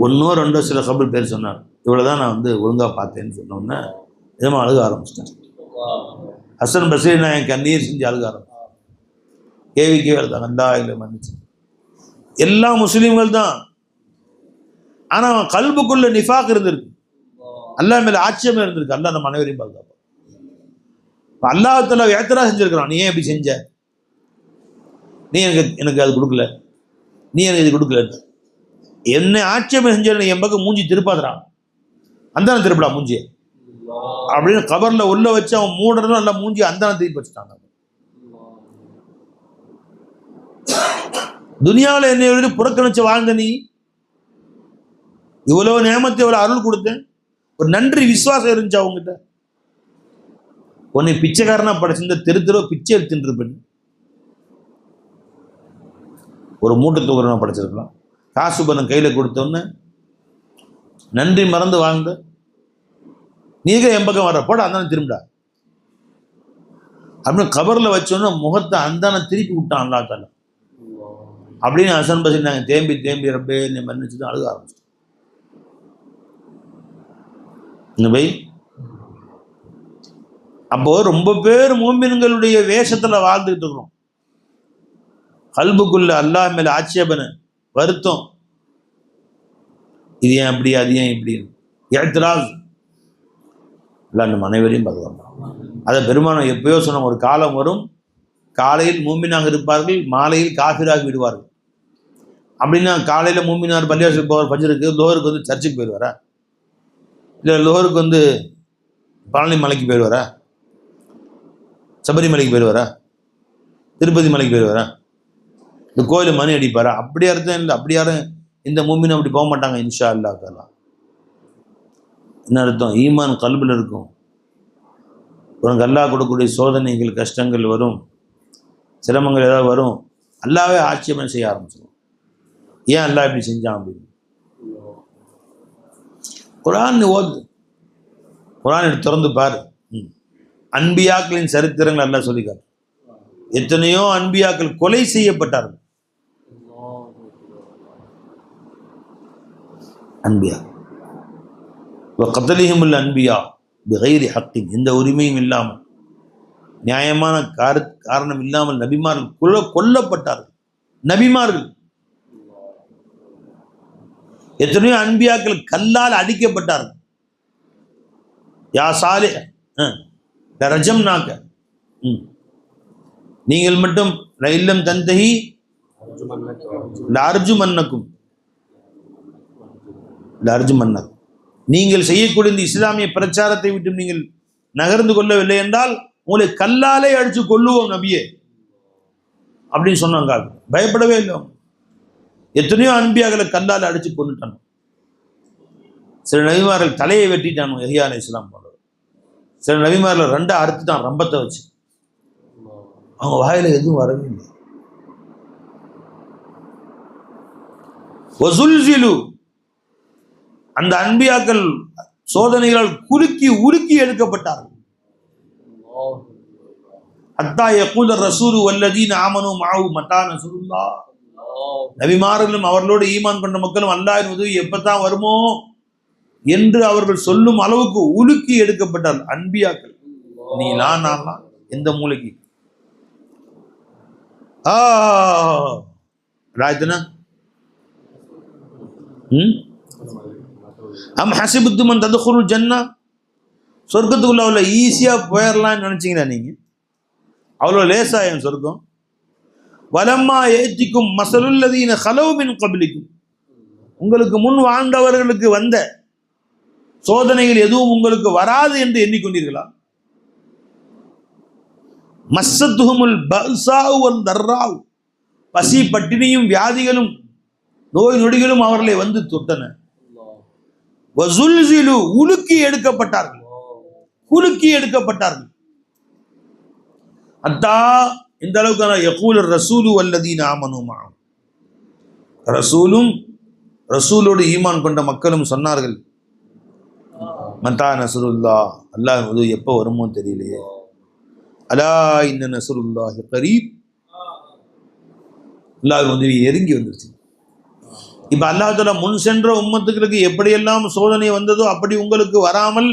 ஒன்றோ ரெண்டோ சில கபல் பேர் சொன்னார், இவ்வளோதான் நான் வந்து ஒழுங்காக பார்த்தேன்னு சொன்னோன்னே இதமாக அழுக ஆரம்பிச்சிட்டேன். ஹசன் பஸ்ரி நான் என் கண்ணீர் செஞ்சு அழுக ஆரம்பிச்சேன். கேள்விக்கே வருதாங்க, அல்லா இல்லை மன்னிச்சு. எல்லா முஸ்லீம்கள் தான், ஆனால் கல்புக்குள்ள நிஃபாக் இருந்திருக்கு, அல்லா மேலே ஆட்சியமே இருந்திருக்கு. அல்லா நம்ம அனைவரையும் பாதுகாப்போம். இப்போ அல்லாஹ்தாலா ஏத்தரா செஞ்சிருக்கிறான், நீ ஏன் இப்படி செஞ்ச, நீ எனக்கு அது கொடுக்கல, நீ எனக்கு இது கொடுக்கல, என்னை ஆட்சியமே செஞ்ச என் பக்கம் மூஞ்சி திருப்பாதுறான், அந்தான திருப்படா மூஞ்சியை அப்படின்னு கபர்ல உள்ள வச்சு அவன் மூடணும், நல்லா மூஞ்சி அந்தான திருப்பி வச்சுட்டாங்க. துனியாவில் என்னை புறக்கணிச்சு வாழ்ந்த நீ, இவ்வளவு நேமத்தை இவ்வளவு அருள் கொடுத்தேன், ஒரு நன்றி விசுவாசம் இருந்துச்சு அவங்ககிட்ட. உன்னை பிச்சைக்காரனா படைச்சிருந்த தெரு பிச்சை எடுத்துட்டு இருப்பேன். ஒரு மூட்டை தூக்குறவனை படைச்சிருக்கலாம், காசு பணம் கையில் கொடுத்தோன்னு நன்றி மறந்து வாழ்ந்த நீங்க என் பக்கம் வர போட அந்தான திரும்பிடா அப்படின்னு கபரில் வச்சோன்னு முகத்தை அந்தான திருப்பி விட்டான் அல்லாஹ் தஆலா அப்படின்னு ஹசன் பஸ்ரி நாங்கள் தேம்பி தேம்பி ரப்பே என்னை மன்னிச்சு தான் அழுக ஆரம்பிச்சிட்டோம். பை அப்போ ரொம்ப பேர் மூமின்களுடைய வேஷத்துல வாழ்ந்துகிட்டு இருக்கிறோம். கல்புக்குள்ள அல்லாஹ் மேல ஆட்சேபனை, வருத்தம், இது ஏன் அப்படி, அது ஏன் இப்படி, இஅ்திராஸ், எல்லாம் நம்ம அனைவரையும் பாதுகாப்போம். அதை பெருமானம் எப்பயோ சொன்ன, ஒரு காலம் வரும், காலையில் மூமினாக இருப்பார்கள், மாலையில் காஃபிராகி விடுவார்கள். அப்படின்னா காலையில மூமினார் பள்ளிவாசலுக்கு போவார், ஃபஜ்ருக்கு, லோஹருக்கு வந்து சர்ச்சுக்கு போயிடுவாரா, இல்லை லோஹருக்கு வந்து பழனி மலைக்கு போயிடுவாரா, சபரிமலைக்கு போயிடுவாரா, திருப்பதி மலைக்கு போயிடுவாரா, இந்த கோயில் மணி அடிப்பாரா? அப்படி அர்த்தம் இல்லை. அப்படி யாரும் இந்த மூமின் அப்படி போக மாட்டாங்க இன்ஷா அல்லாஹ் தஆலா. என்ன அர்த்தம்? ஈமான் கல்பில் இருக்கும். உனக்கு அல்லாஹ் கொடுக்கக்கூடிய சோதனைகள், கஷ்டங்கள் வரும், சிரமங்கள் ஏதாவது வரும், அல்லாவே ஆட்சேபனை செய்ய ஆரம்பிச்சிடும். ஏன் அல்லாஹ் இப்படி செஞ்சான் அப்படின்னு. குர்ஆன் ஓது, குர்ஆன் எடுத்து திறந்து பாரு. அன்பியாக்களின் சரித்திரங்கள் அல்லாஹ் சொல்லிக்காரு. எத்தனையோ அன்பியாக்கள் கொலை செய்யப்பட்டார்கள். அன்பியா கத்தலிஹிமுல் அன்பியா பிகைரி ஹக்கின், எந்த உரிமையும் இல்லாமல், நியாயமான காரணம் இல்லாமல் நபிமார்கள் கொல்லப்பட்டார்கள். நபிமார்கள் எத்தனையோ அன்பியாக்கள் கல்லால் அடிக்கப்பட்டார்கள். யா சாலிஹ் ரஜம் நாக்க, நீங்கள் மட்டும் இல்லம் தந்தஹி லார்ஜு மன்னக்கும், நீங்கள் செய்யக்கூடிய இந்த இஸ்லாமிய பிரச்சாரத்தை விட்டு நீங்கள் நகர்ந்து கொள்ளவில்லை என்றால் உங்களை கல்லாலே அடிச்சு கொல்லுவோம் நபியே அப்படின்னு சொன்னாங்க. பயப்படவே இல்லை. எத்தனையோ அன்பியாக்களை கல்லால் அடிச்சு கொண்டுட்டாங்க. சில நபிமார்கள் தலையை வெட்டிட்டானோ, யஹ்யா அலைஹிஸ்ஸலாம் போல. சில நபிமார்கள் 2 அறுத்துட்டான் ரம்பத்தை வச்சு. அவங்க வாயில எதுவும் வரவே இல்லை. வஸுல்ஸிலு, அந்த அன்பியாக்கள் சோதனைகளால் குலுக்கி உலுக்கி எடுக்கப்பட்டார்கள். ஹத்தா யகூல ரசூலு வல்லதீன ஆமனு மஅஹு மத்தா நஸ்ருல்லாஹ். நபிமார்களும் அவர்களோடு ஈமான் கொண்ட மக்களும் அல்லாஹ்வின் உதவி எப்பதான் வருமோ என்று அவர்கள் சொல்லும் அளவுக்கு உலுக்கி எடுக்கப்பட்டார் அன்பியாக்கள். நீ நான் எந்த மூளைக்கு ராய்த்தனா அம் ஹஸிபத்தும் ததுகுலுல் ஜன்னா, சொர்க்கத்துக்குள்ள அவ்வளோ ஈஸியா போயிடலாம்னு நினைச்சீங்களா நீங்க? அவ்வளோ லேசா என் சொர்க்கம். வலம்மா ஏத்திக்கும் மஸலுல்லதீன கலவு மின் கப்லிக்கும், உங்களுக்கு முன் வாழ்ந்தவர்களுக்கு வந்த சோதனைகள் எதுவும் உங்களுக்கு வராது என்று எண்ணிக்கொண்டீர்களா? மஸ்ஸத்துஹுமுல் பஅஸாஉ வல் தர்ராஉ, பசி பட்டினியும் வியாதிகளும் நோய் நொடிகளும் அவர்களை வந்து தொட்டன. வஸுல்ஸிலு, உலுக்கி எடுக்கப்பட்டார்கள், குலுக்கி எடுக்கப்பட்டார்கள். அத்தா இந்த அளவுக்கு யகூல் ரசூலு வல்லதீன ஆமனு மஅஹு, ரசூலும் ரசூலோடு ஈமான் கொண்ட மக்களும் சொன்னார்கள், மத்தா நஸ்ருல்லாஹ், அல்லாஹ் உதவி எப்போ வருமோ தெரியலையே. அலா இன்ன நஸ்ருல்லாஹி கரீப், அல்லாஹ் உதவி நெருங்கி வந்துருச்சு. இப்ப அல்லாஹ் தஆலா முன் சென்ற உம்மத்துக்களுக்கு எப்படியெல்லாம் சோதனை வந்ததோ அப்படி உங்களுக்கு வராமல்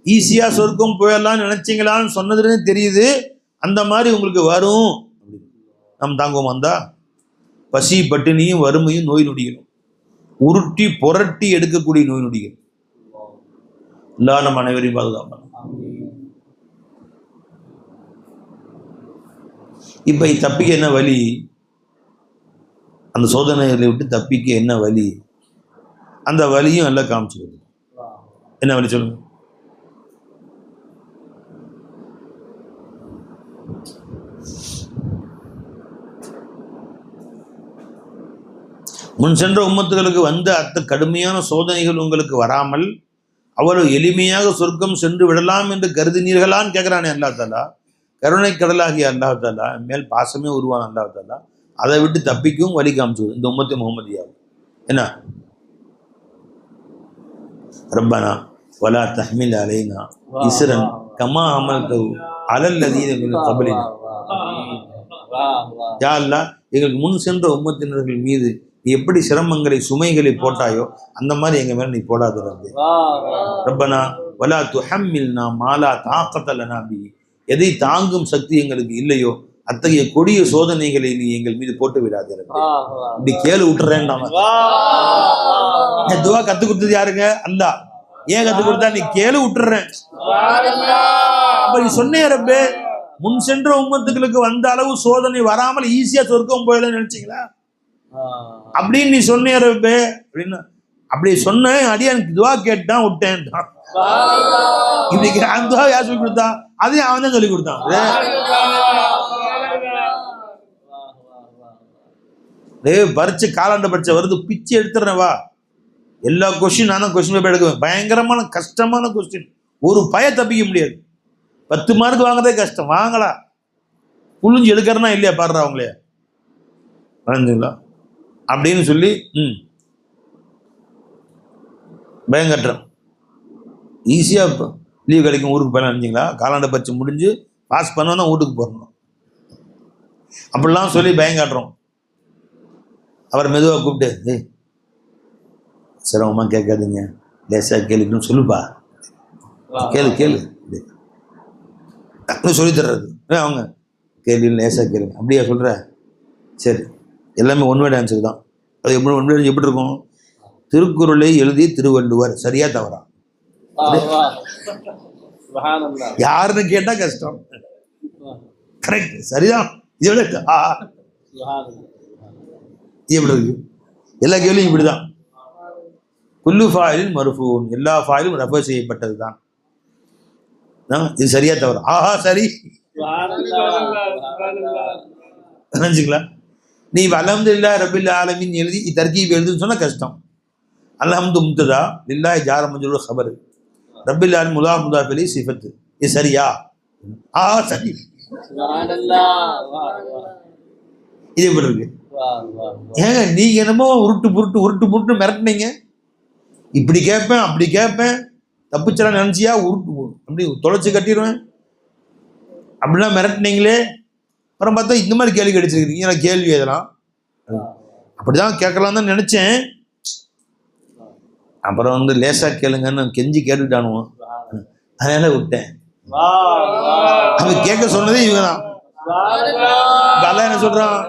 ஈஸியா சொர்க்கம் போயிடலாம்னு நினைச்சீங்களான்னு சொன்னதுன்னு தெரியுது. அந்த மாதிரி உங்களுக்கு வரும். நம் தாங்குவோம். வந்தா பசி பட்டினியும் வறுமையும் நோய் நொடிகளும் உருட்டி புரட்டி எடுக்கக்கூடிய நோய் நொடிகள் எல்லாம் நம்ம அனைவரையும் பாதுகாப்பாங்க. இப்ப தப்பிக்க என்ன வழி? அந்த சோதனைகளை விட்டு தப்பிக்க என்ன வழி? அந்த வழியும் எல்லாம் காமிச்சுக்கிறது. என்ன வழி சொல்லுங்க? முன் சென்ற உம்மத்துகளுக்கு வந்த அத்த கடுமையான சோதனைகள் உங்களுக்கு வராமல் அவ்வளவு எளிமையாக சொர்க்கம் சென்று விடலாம் என்று கருதினீர்களான்னு கேட்கிறானே அல்லாஹ் தஆலா. கருணை கடலாகிய அல்லாஹ் தஆலா மேல் பாசமே உருவான அல்லாஹ் தஆலா அதை விட்டு தப்பிக்கும் வழி காமிச்சு இந்த உம்மத்து முஹம்மதியாவும். என்ன? ரப்பனா வலா தஹ்மில் அலைனா இஸ்ரன் கமா அமல்தஹு அலல் லதீன மின் கப்லினா. யா அல்லாஹ், எங்களுக்கு முன் சென்ற உம்மத்தினர்கள் மீது நீ எப்படி சிரமங்களை சுமைகளை போட்டாயோ அந்த மாதிரி எங்க மேல நீ போடாத ரப்பே. ரப்பனா வலா துஹம்மில்னா மாலா தாக்கத லனா பிஹி, எதை தாங்கும் சக்தி எங்களுக்கு இல்லையோ அத்தகைய கொடிய சோதனைகளை நீ எங்கள் மீது போட்டு விடாதே ரப்பே. இப்படி கேளு விட்டுறேன்டாம. துவா கத்து கொடுத்தது யாருங்க? அல்லாஹ். ஏன் கத்து கொடுத்தா? நீ கேளு விட்டுறேன். அப்ப நீ சொன்னே ரப்பே, முன் சென்ற உம்மத்துக்களுக்கு வந்த அளவு சோதனை வராமல் ஈஸியா சொர்க்கம் போயிடலாம் நினைச்சீங்களா? அப்படின்னு நீ சொன்னே ரப்பே அப்படின்னு. அப்படி சொன்ன அடியானுக்கு துவா கேட்டான் விட்டேன். இன்னைக்கு அந்த துவா யார் சொல்லி கொடுத்தா? அதையும் அவன் தான் சொல்லி கொடுத்தான். பறிச்சு காலாண்ட பறிச்ச வருது, பிச்சு எடுத்துறேன் வா. எல்லா கொஸ்டின் நான் தான் கொஸ்டின் பேப்பர் எடுக்குவேன். பயங்கரமான கஷ்டமான கொஸ்டின், ஒரு பய தப்பிக்க முடியாது. 10 மார்க் வாங்குறதே கஷ்டம். வாங்கலா புழிஞ்சு எடுக்கிறனா இல்லையா பாடுறா அவங்களே வரைஞ்சுங்களா அப்படின்னு சொல்லி பயங்கட்டுறேன். ஈஸியாக இப்போ லீவ் கிடைக்கும் ஊருக்கு போயலாம் நினைச்சிங்களா? காலாண்டு பரிட்சை முடிஞ்சு பாஸ் பண்ணோன்னா வீட்டுக்கு போகணும் அப்படிலாம் சொல்லி பயங்காட்டுறோம். அவர் மெதுவாக கூப்பிட்டு, சிரமமாக கேட்காதீங்க, லேசாக கேளுக்குன்னு சொல்லுப்பா, கேளு கேளு சொல்லித்தர்றது. அவங்க கேள்வி லேசாக கேளுங்க. அப்படியா சொல்கிற? சரி, எல்லாமே ஒன்வேர்டு ஆன்சர் தான். அது எப்படி ஒன்வேர்டு எப்படி இருக்கும்? திருக்குறளை எழுதி திருவள்ளுவர், சரியா தவறா? யாருன்னு கேட்டா கஷ்டம். கரெக்ட், சரிதான். இது எப்படி இருக்கு? எல்லா கேள்வியும் இப்படிதான். குல்லு ஃபாயிலின் மர்ஃபூன், எல்லா ஃபாயிலும் ரஃபா செய்யப்பட்டது தான். இது சரியா தவறா? ஆஹா சரி. நினைச்சுங்களா? நீ அல்ஹம்துலில்லாஹி ரப்பில் ஆலமீன் எழுதி தர்கீப் எழுதுன்னு சொன்னா கஷ்டம். அல்ஹம்து முப்ததா, லில்லாஹி ஜார மஜ்ரூர் ஹபர், ரப்பில் ஆலமீன் முலா முதாஃபிலி சிஃபத். இது சரியா? சரி. இது எப்படி இருக்கு? ஏங்க நீங்க என்னமோ உருட்டு புருட்டு மிரட்டினீங்க. இப்படி கேட்பேன் அப்படி கேட்பேன், தப்பிச்சலாம் நினைச்சியா அப்படி தொலைச்சி கட்டிடுவேன் அப்படிலாம் மிரட்டினீங்களே. அப்புறம் பார்த்தா இந்த மாதிரி கேள்வி கிடைச்சிருக்கீங்க. நான் கேள்வி இதெல்லாம் அப்படிதான் கேட்கலாம் தான் நினைச்சேன். அப்புறம் லேசா கேளுங்கன்னு கெஞ்சி கேட்டுட்டானுவோம், அதனால விட்டேன். அவன் கேட்க சொன்னதே இவங்க தான். அல்லாஹ் என்ன சொல்றான்,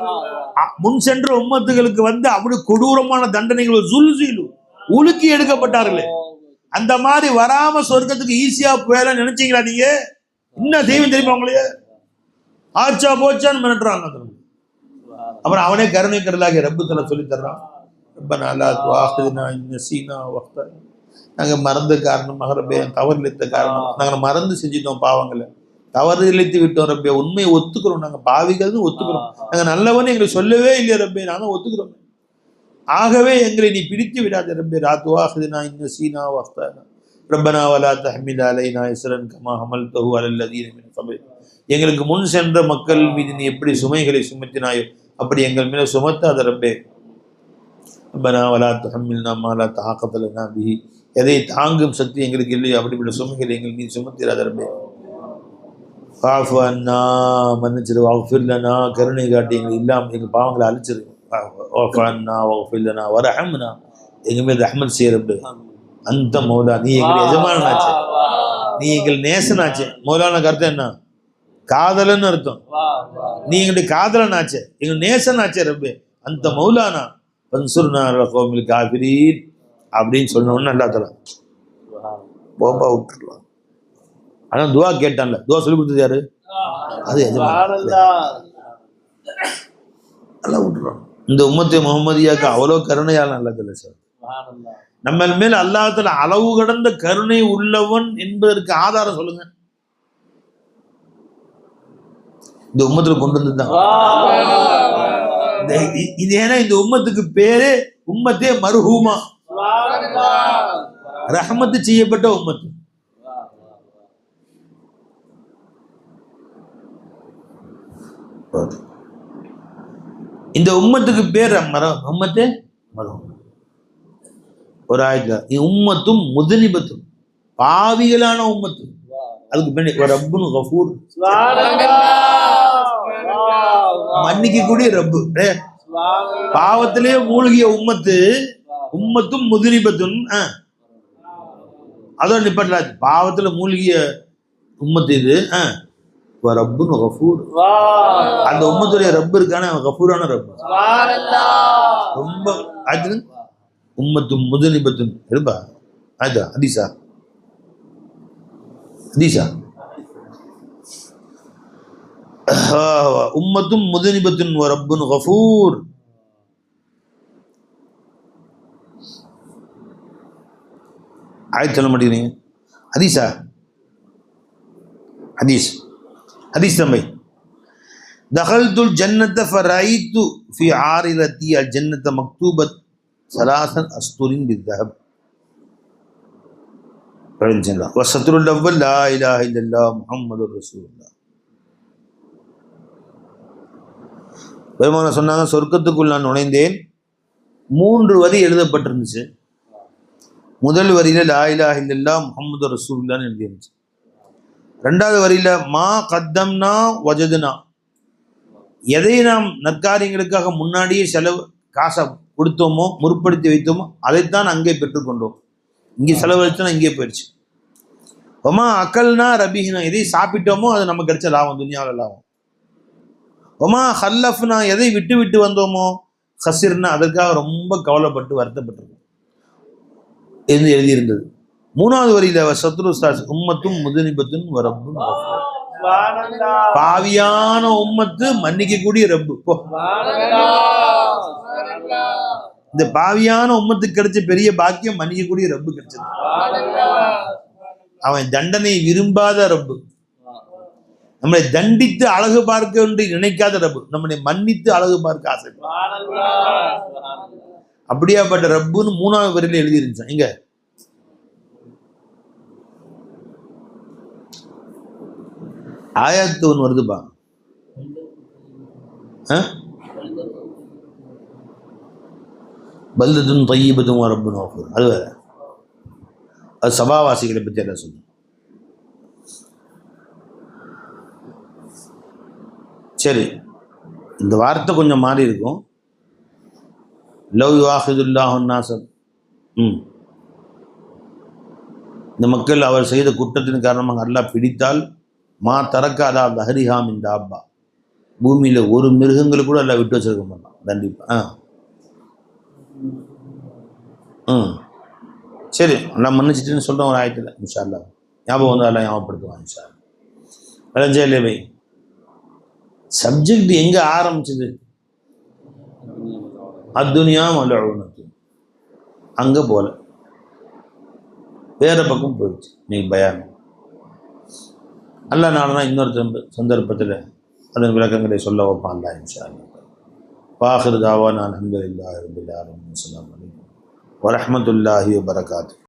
முன் சென்ற உம்மத்துகளுக்கு அப்படி கொடூரமான தண்டனைகள் உலுக்கி எடுக்கப்பட்டார்களே, அந்த மாதிரி வராம சொர்க்கத்துக்கு ஈஸியா போயலாம் நினைச்சீங்களா நீங்க? இன்னும் தெய்வம் தெரியுமா அவங்களே ஆச்சா போச்சான்னு மிரட்டுறாங்க. அப்புறம் அவனே கருணை கடலாகிய ரப்பு தஆலா சொல்லி தர்றான், ரப்பனா லா துஆஹிதுனா இன் நஸீனா வ அக்தனா. நாங்கள் மறந்த காரணமாக ரப்பே, தவறு இழைத்த காரணம், நாங்கள் மறந்து செஞ்சிட்டோம் பாவங்களை, தவறு இழைத்து விட்டோம் ரப்பே, உண்மையை ஒத்துக்கிறோம், நாங்கள் பாவிகள் ஒத்துக்கிறோம், நாங்கள் நல்லவன்னு எங்களை சொல்லவே இல்லையா ரப்பே, நாங்கள் ஒத்துக்கிறோம், ஆகவே எங்களை நீ பிடித்து விடாத ரப்பே. லா துஆஹிதுனா இன் நஸீனா வ அக்தனா ரப்பனா வலா தஹ்மில் அலைனா இஸ்ரன் கமா ஹமல்தஹு அலல் லதீன மின் கப்லினா. எங்களுக்கு முன் சென்ற மக்கள் மீது நீ எப்படி சுமைகளை சுமத்தினாயோ அப்படி எங்கள் மேல சுமத்தாத ரப்பே. ரப்பனா வலா தஹ்மில்னா மா லா தஆகத லனா பிஹி, எதை தாங்கும் சக்தி எங்களுக்கு இல்லையோ அப்படிப்பட்ட சுமைகளை எங்கள் மீது சுமத்திராத ரப்பே. ஃபாஃபு அன்னா, மன்னிச்சிரு, வஃபிர் லனா, கருணை காட்டி எங்களுக்கு இல்லாமல் எங்கள் பாவங்களை அழிச்சிரு. வஃபு அன்னா வஃபிர் லனா வரஹம்னா, எங்கள் மீது ரஹ்மத் செய்ய ரப்பே. அந்த மௌலா, நீ எங்கள் எஜமானாச்சு, நீ எங்கள் நேசனாச்சு. மௌலான கருத்து என்ன? காதலன்னு அர்த்தம். நீ எங்களுடைய காதலன் ஆச்சு, எங்கள் நேசன் ஆச்சே ரப்பே. அந்த மௌலானா பன்சுர்னா அலல் கௌமில் காஃபிரீன் அப்படின்னு சொன்னோன்னு அல்லா தஆலா போப்பா விட்டுருலாம். ஆனால் துவா கேட்டான்ல, துவா சொல்லி கொடுத்தது யாரு? அது நல்லா விட்டுருவான். இந்த உம்மத்தை முகமதியாக்கு அவ்வளோ கருணையால் அல்லா தஆலா சார். நம்ம மேல் அல்லாஹ் தஆலா அளவு கடந்த கருணை உள்ளவன் என்பதற்கு ஆதாரம் சொல்லுங்க. இந்த உம்மத்துல கொண்டு வந்துதான். இது ஏன்னா இந்த உம்மத்துக்கு பேரு உம்மத்தே மர்ஹூமா, ரஹ்மத்து செய்யப்பட்ட உம்மத்து. இந்த உம்மத்துக்கு பேர் உம்மத்தே மர்ஹூம். ஒரு ஆயத்துல உம்மத்தும் முதனிபத்தும், பாவிகளான உம்மத்து. அதுக்கு பின்னாடி ரப்புன் கஃபூர், மன்னிக்க கூடிய ரப்பு. பாவத்திலேயே மூழ்கிய உம்மத்து, உம்மத்தும் முதுனிபத்தும், அதோட நிப்பட்டலாச்சு. பாவத்துல மூழ்கிய உம்மத்து இது. ரப்புன் கஃபூர், அந்த உம்மத்துடைய ரப்பு இருக்கான கஃபூரான ரப்பு. ரொம்ப ஆச்சு. உம்மத்தும் முதுனிபத்தும் இருப்பா ஆச்சா. ஹதீஸா ஹதீஸா உம்மத்தும் முதனிபத்துன் வ ரப்புன் கஃபூர். ஆயத் சொல்ல மாட்டேங்கிறீங்க. ஹதீஸா? ஹதீஸ் ஹதீஸ் தம்பி. தகல்துல் ஜன்னத ஃபரைது ஃபி ஆரிலத்தி அல் ஜன்னத மக்தூபத் சலாசன் அஸ்துரின் பித்தஹப். படிச்சீங்களா? வஸத்ருல் அவ்வல் லா இலாஹ இல்லல்லாஹ் முஹம்மதுர் ரசூலுல்லாஹ். பெருமானா சொன்னாங்க, சொர்க்கத்துக்குள் நான் நுழைந்தேன், 3 வரி எழுதப்பட்டிருந்துச்சு. முதல் வரியில லா இலாஹ இல்லல்லாஹ் முஹம்மதுர் ரசூலுல்லாஹ்னு எழுதிருந்துச்சு. 2வது வரியில மா கத்தம்னா வஜதுனா, எதை நாம் நற்காரியங்களுக்காக முன்னாடியே காசை கொடுத்தோமோ, முற்படுத்தி வைத்தோமோ அதைத்தான் அங்கே பெற்றுக்கொண்டோம். இங்கே செலவழிச்சோன்னா இங்கே போயிடுச்சு. ஒமா அக்கல்னா ரபிஹினா, எதை சாப்பிட்டோமோ அது நமக்கு கிடைச்ச லாபம், துனியாவில் லாபம். ஒமா ஹல்லஃப்னா, எதை விட்டு விட்டு வந்தோமோ, ஹசிர்னா, அதற்காக ரொம்ப கவலைப்பட்டு வருத்தப்பட்டிருக்கோம் என்று எழுதியிருந்தது. 3வது வரியில சத்ரு உம்மத்தும் முதுனிபத்தும் ரப்புன் கஃபூர், பாவியான உம்மத்து மன்னிக்கக்கூடிய ரப்பு. இந்த பாவியான உம்மத்துக்கு கிடைச்ச பெரிய பாக்கியம் மன்னிக்கக்கூடிய ரப்பு கிடைச்சது. அவன் தண்டனை விரும்பாத ரப்பு, நம்மளை தண்டித்து அழகு பார்க்க என்று நினைக்காத ரப்பு, நம்மளை மன்னித்து அழகு பார்க்க ஆசை. அப்படியாப்பட்ட ரப்புன்னு 3வது வரியில எழுதிருந்துச்சான். இங்க ஆயத்து ஒன்று வருதுப்பா. பல்தத்துன் தய்யிபத்துன் ரப்புன் கஃபூர், அது வேற. அது சபாவாசிகளை பற்றி எல்லாம் சொல்லுங்க. சரி, இந்த வார்த்தை கொஞ்சம் மாறி இருக்கும். லவ் யுஆஹிதுல்லாஹு நாஸர், இந்த மக்கள் அவர் செய்த குற்றத்தின் காரணமாக அல்லாஹ் பிடித்தால், மா தரக்க அதா தஹரிஹாம் இந்த ஆப்பா, பூமியில் ஒரு மிருகங்கள் கூட எல்லாம் விட்டு வச்சிருக்க மாட்டான் கண்டிப்பாக. சரி, நான் மன்னிச்சிட்டுன்னு சொல்கிறேன் ஒரு ஆயத்தில் இன்ஷா அல்லாஹ். ஞாபகம் வந்து எல்லாம் ஞாபகப்படுத்துவான் இன்ஷா அல்லாஹ். விளைஞ்சே இல்லை. சப்ஜெக்ட் எங்கே ஆரம்பிச்சது? அத்துனியா மலூனத்து, அங்கே போல வேற பக்கம் போயிடுச்சு நீங்கள் பயான். அல்ல நானா இன்னொரு சந்தர்ப்பத்தில் அதன் விளக்கங்களை சொல்ல வைப்பான் அல்லா இன்ஷா அல்லாஹ். வாஹிர் தாவானா அல்ஹம்துலில்லாஹி ரப்பில் ஆலமீன். அஸ்ஸலாமு அலைக்கும் வரஹ்மத்துல்லாஹி வபரகாத்துஹு.